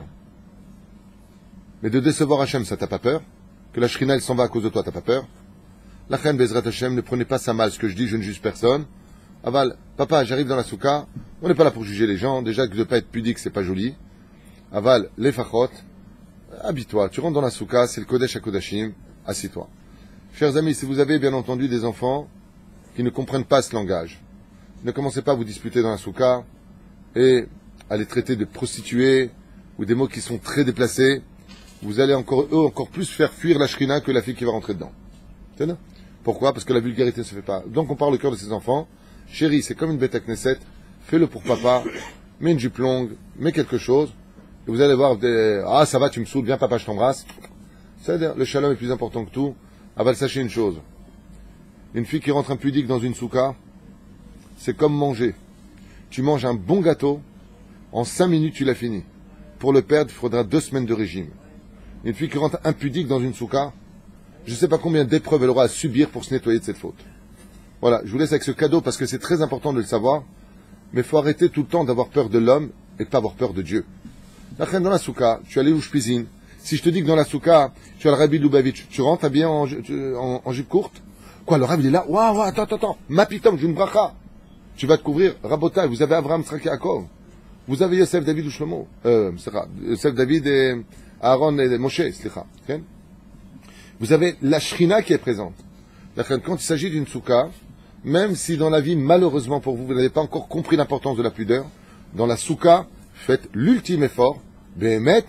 Mais de décevoir Hachem, ça t'as pas peur? Que la shrina, elle s'en va à cause de toi, t'as pas peur? La reine Bezrat Hachem, ne prenez pas ça mal, ce que je dis, je ne juge personne. Aval, papa, j'arrive dans la souka, on n'est pas là pour juger les gens, déjà que de ne pas être pudique, c'est pas joli. Aval, les fachot, habille-toi, tu rentres dans la souka, c'est le Kodesh HaKodashim, assis-toi. Chers amis, si vous avez bien entendu des enfants qui ne comprennent pas ce langage, ne commencez pas à vous disputer dans la souka et à les traiter de prostituées ou des mots qui sont très déplacés. Vous allez encore plus faire fuir la shrina que la fille qui va rentrer dedans. C'est ça? Pourquoi? Parce que la vulgarité ne se fait pas. Donc on parle au cœur de ses enfants. Chérie, c'est comme une bête à Knesset, fais-le pour papa, mets une jupe longue, mets quelque chose, et vous allez voir, ah ça va, tu me saoules, viens papa, je t'embrasse. C'est-à-dire, le shalom est plus important que tout. Aval, sachez une chose. Une fille qui rentre impudique dans une souka, c'est comme manger. Tu manges un bon gâteau, en 5 minutes tu l'as fini. Pour le perdre, il faudra 2 semaines de régime. Une fille qui rentre impudique dans une souka, je ne sais pas combien d'épreuves elle aura à subir pour se nettoyer de cette faute. Voilà, je vous laisse avec ce cadeau parce que c'est très important de le savoir, mais il faut arrêter tout le temps d'avoir peur de l'homme et pas avoir peur de Dieu. Dans la souka, tu as les louches cuisine. Si je te dis que dans la souka, tu as le Rabbi Lubavitch, tu rentres habillé en jupe courte? Quoi, le Rabbi il est là? Waouh, attends, mapitom, j'ai une bracha. Tu vas te couvrir, Rabotai, vous avez Abraham, Tzrak et Yaakov. Vous avez Yosef, David ou Shlomo. Yosef, David et Aaron et Moshe, slicha. Okay? Vous avez la Shrina qui est présente. Quand il s'agit d'une souka, même si dans la vie, malheureusement pour vous, vous n'avez pas encore compris l'importance de la pudeur, dans la souka, faites l'ultime effort, Béhémet,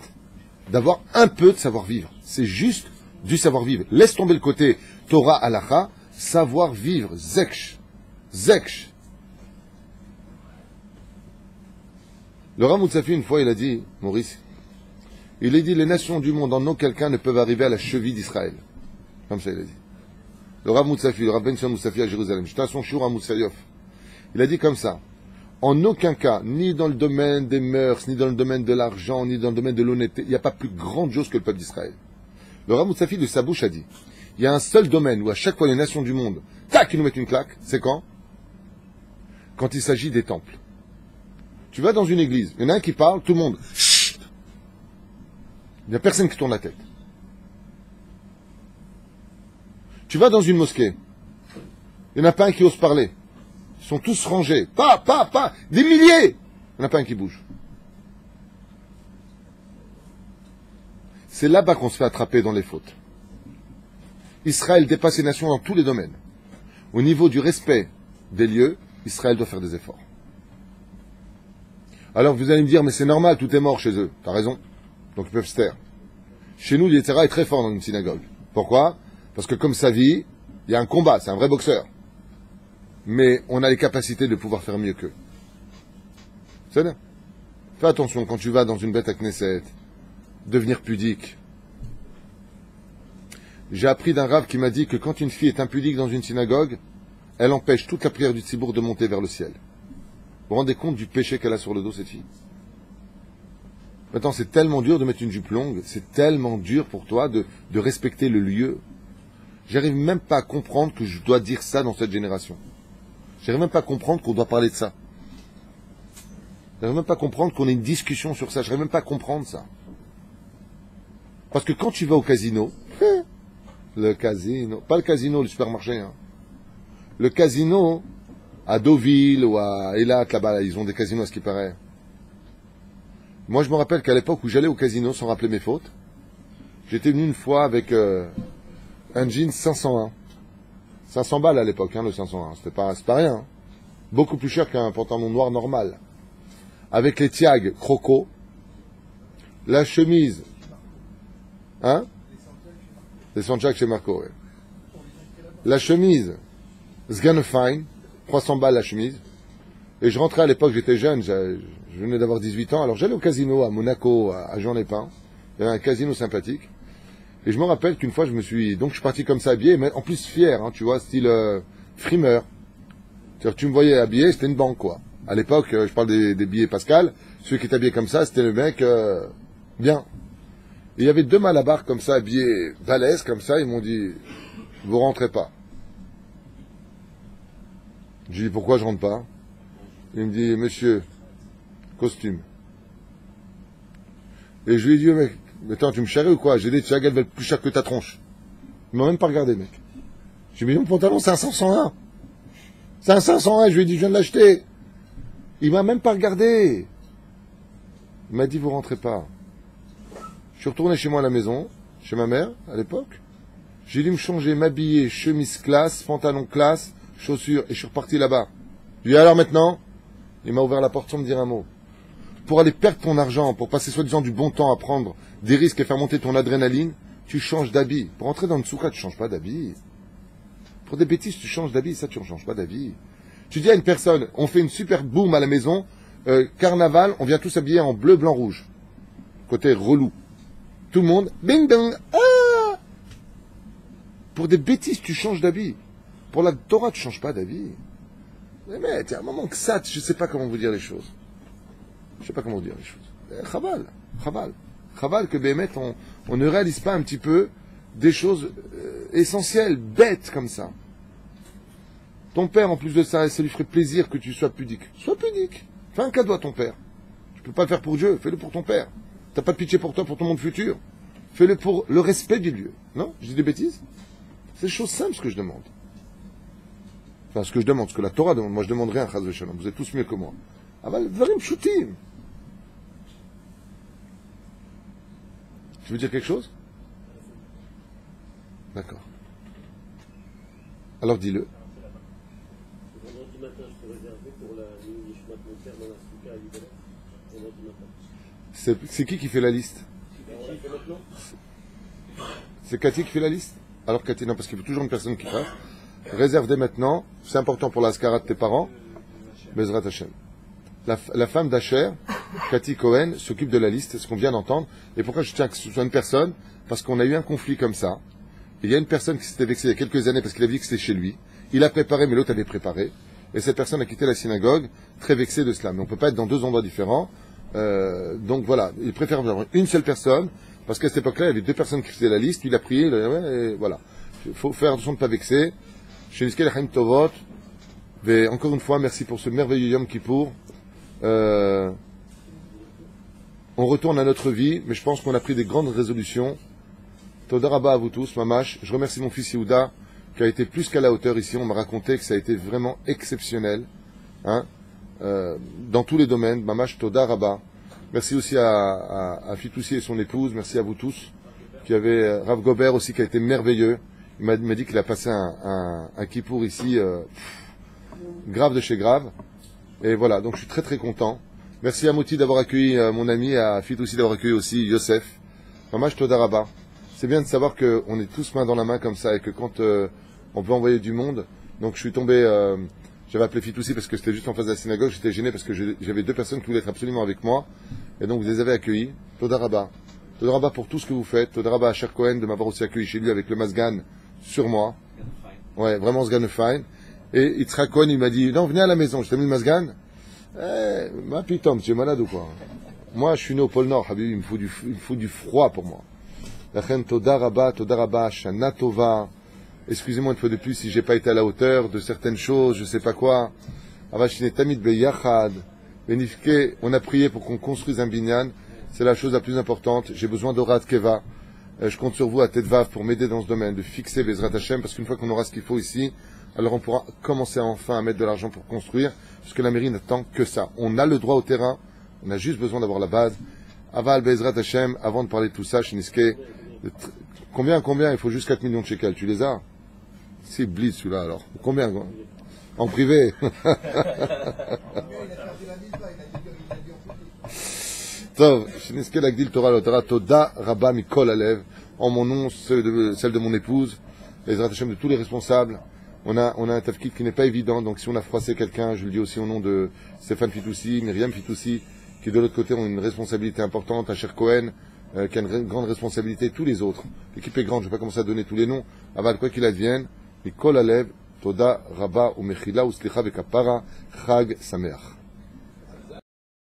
d'avoir un peu de savoir-vivre. C'est juste du savoir-vivre. Laisse tomber le côté Torah halacha, savoir-vivre, zeksh. Le Rav Moutsafi, une fois, il a dit, Maurice, il a dit, les nations du monde en aucun cas ne peuvent arriver à la cheville d'Israël. Comme ça, il a dit. Le Rav Moutsafi, le Rav Ben Sion Moutsafi à Jérusalem, j'étais à son shiur à Moussayov. Il a dit comme ça, en aucun cas, ni dans le domaine des mœurs, ni dans le domaine de l'argent, ni dans le domaine de l'honnêteté, il n'y a pas plus grande chose que le peuple d'Israël. Le Rav Moutsafi de sa bouche a dit, il y a un seul domaine où à chaque fois les nations du monde, tac, ils nous mettent une claque, c'est quand? Quand il s'agit des temples. Tu vas dans une église, il y en a un qui parle, tout le monde, chut. Il n'y a personne qui tourne la tête. Tu vas dans une mosquée, il n'y en a pas un qui ose parler. Ils sont tous rangés, pas, des milliers. Il n'y en a pas un qui bouge. C'est là-bas qu'on se fait attraper dans les fautes. Israël dépasse les nations dans tous les domaines. Au niveau du respect des lieux, Israël doit faire des efforts. Alors vous allez me dire, mais c'est normal, tout est mort chez eux. T'as raison. Donc ils peuvent se taire. Chez nous, l'Yetzera est très fort dans une synagogue. Pourquoi? Parce que comme sa vie, il y a un combat, c'est un vrai boxeur. Mais on a les capacités de pouvoir faire mieux qu'eux. C'est bien. Fais attention quand tu vas dans une bête à Knesset, devenir pudique. J'ai appris d'un rave qui m'a dit que quand une fille est impudique dans une synagogue, elle empêche toute la prière du tzibour de monter vers le ciel. Vous vous rendez compte du péché qu'elle a sur le dos, cette fille? Maintenant, c'est tellement dur de mettre une jupe longue, c'est tellement dur pour toi de respecter le lieu. J'arrive même pas à comprendre que je dois dire ça dans cette génération. J'arrive même pas à comprendre qu'on doit parler de ça. J'arrive même pas à comprendre qu'on ait une discussion sur ça. J'arrive même pas à comprendre ça. Parce que quand tu vas au casino, le casino, pas le casino, le supermarché, hein. Le casino, à Deauville ou à Eilat, là-bas, ils ont des casinos à ce qui paraît. Moi, je me rappelle qu'à l'époque où j'allais au casino sans rappeler mes fautes, j'étais venu une fois avec un jean 501. 500 balles à l'époque, hein, le 501. C'est pas rien. Hein. Beaucoup plus cher qu'un pantalon noir normal. Avec les tiags croco, la chemise, hein? Les Sanchak chez Marco, ouais. la chemise, Sgan Fine, 300 balles la chemise. Et je rentrais à l'époque, j'étais jeune, je venais d'avoir 18 ans, alors j'allais au casino à Monaco, à Jean-Lépin. Il y avait un casino sympathique. Et je me rappelle qu'une fois, donc je suis parti comme ça habillé, mais en plus fier, hein, tu vois, style frimeur. C'est-à-dire, tu me voyais habillé, c'était une banque, quoi. À l'époque, je parle des billets Pascal, celui qui était habillé comme ça, c'était le mec bien. Et il y avait deux malabars comme ça, habillés balèzes comme ça, ils m'ont dit, vous rentrez pas. J'ai dit, pourquoi je rentre pas? Il me dit, monsieur, costume. Et je lui ai dit, mec, mais attends, tu me charries ou quoi? J'ai dit, tu sais, elle va être plus cher que ta tronche. Il m'a même pas regardé, mec. J'ai dit, mais mon pantalon, c'est un 501. C'est un 501, je lui ai dit, je viens de l'acheter. Il m'a même pas regardé. Il m'a dit, vous rentrez pas. Je suis retourné chez moi à la maison, chez ma mère, à l'époque. J'ai dû me changer, m'habiller, chemise classe, pantalon classe, chaussures, et je suis reparti là-bas. Je lui ai dit, alors maintenant, il m'a ouvert la porte sans me dire un mot. Pour aller perdre ton argent, pour passer soi-disant du bon temps à prendre des risques et faire monter ton adrénaline, tu changes d'habit. Pour entrer dans une soukha, tu changes pas d'habit. Pour des bêtises, tu changes d'habit, ça, tu ne changes pas d'habit. Tu dis à une personne, on fait une super boum à la maison, carnaval, on vient tous habiller en bleu, blanc, rouge. Côté relou. Tout le monde, bing bang, ah! Pour des bêtises, tu changes d'habit. Pour la Torah, tu ne changes pas d'habit. Mais il y a un moment que ça, je ne sais pas comment vous dire les choses. Je ne sais pas comment vous dire les choses. Chaval que Bémet, on ne réalise pas un petit peu des choses essentielles, bêtes comme ça. Ton père, en plus de ça, ça lui ferait plaisir que tu sois pudique. Sois pudique. Fais un cadeau à ton père. Tu ne peux pas le faire pour Dieu, fais-le pour ton père. Tu n'as pas de pitié pour toi, pour ton monde futur. Fais-le pour le respect du lieu. Non? Je dis des bêtises? C'est des choses simples ce que je demande. Enfin, ce que je demande, ce que la Torah demande. Moi, je demande rien, Chaz v'Shalom. Vous êtes tous mieux que moi. Aval dvarim pshutim. Tu veux dire quelque chose? D'accord. Alors dis-le. Vendredi matin, je peux réserver pour la nuit Nishmat mon père dans la Souka à Libéla. Vendredi matin. C'est qui fait la liste? C'est Cathy qui fait la liste? Alors Cathy, non, parce qu'il faut toujours une personne qui fasse. Réserve dès maintenant. C'est important pour la skara de tes parents. Bezrat Hashem. La femme d'Asher, Cathy Cohen, s'occupe de la liste, c'est ce qu'on vient d'entendre. Et pourquoi je tiens que ce soit une personne? Parce qu'on a eu un conflit comme ça. Il y a une personne qui s'était vexée il y a quelques années parce qu'il a dit que c'était chez lui. Il a préparé, mais l'autre avait préparé. Et cette personne a quitté la synagogue, très vexée de cela. Mais on ne peut pas être dans deux endroits différents. Donc voilà, il préfère avoir une seule personne, parce qu'à cette époque-là, il y avait deux personnes qui faisaient la liste, il a prié, et voilà. Il faut faire attention de ne pas vexer. Chez Niske Lachem Tovot, mais encore une fois, merci pour ce merveilleux Yom Kippour. On retourne à notre vie, mais je pense qu'on a pris des grandes résolutions. Toda Rabba à vous tous, Mamash. Je remercie mon fils Yehuda, qui a été plus qu'à la hauteur ici. On m'a raconté que ça a été vraiment exceptionnel, hein, dans tous les domaines. Mamash Toda Rabba. Merci aussi à Fitoussi et son épouse. Merci à vous tous. Qui avait Rav Gobert aussi, qui a été merveilleux. Il m'a dit qu'il a passé un kippour ici, grave de chez grave. Et voilà, donc je suis très très content. Merci à Moti d'avoir accueilli mon ami, à Fitoussi d'avoir accueilli aussi Yosef. Mamash Toda Rabba. C'est bien de savoir qu'on est tous main dans la main comme ça et que quand on peut envoyer du monde. Donc je suis tombé, j'avais appelé Fitoussi parce que c'était juste en face de la synagogue, j'étais gêné parce que j'avais deux personnes qui voulaient être absolument avec moi. Et donc vous les avez accueillis. Toda Rabba. Toda Rabba pour tout ce que vous faites. Toda Rabba à Cher Cohen de m'avoir aussi accueilli chez lui avec le Masgan sur moi. Ouais, vraiment Sgan Fine. Et Yitzhak Cohen, il m'a dit, non, venez à la maison, je t'ai mis le Masgan. Ma pitom, tu es malade ou quoi? Moi, je suis né au pôle Nord, Habib, il me faut du froid pour moi. Lachem Toda Rabba, Shana Tova. Excusez-moi une fois de plus si j'ai pas été à la hauteur de certaines choses, je sais pas quoi. Avashine Tamid Beyachad. Benifke, on a prié pour qu'on construise un binyan. C'est la chose la plus importante. J'ai besoin d'Orat Keva. Je compte sur vous à Tetvav pour m'aider dans ce domaine, de fixer Bezrat Hashem, parce qu'une fois qu'on aura ce qu'il faut ici, alors on pourra commencer enfin à mettre de l'argent pour construire, parce que la mairie n'attend que ça. On a le droit au terrain, on a juste besoin d'avoir la base. Aval Bezrat Hashem, avant de parler de tout ça, Shiniske, combien il faut juste 4 millions de shekels, tu les as? C'est blitz celui-là alors. Combien quoi? En privé. Tov, Shiniske Lagdil Torah Lotara, Toda Rabba Mikol Alev, en mon nom, celle de mon épouse. les Hashem de tous les responsables. On a un tafkid qui n'est pas évident, donc si on a froissé quelqu'un, je le dis aussi au nom de Stéphane Fitoussi, Myriam Fitoussi, qui de l'autre côté ont une responsabilité importante, Asher Cohen, qui a une grande responsabilité, tous les autres. L'équipe est grande, je ne vais pas commencer à donner tous les noms. Aval, quoi qu'il advienne, Mikol Alev, Toda, Rabba, ou Mechila, ou Slicha, Bekapara, Chag, Sameach.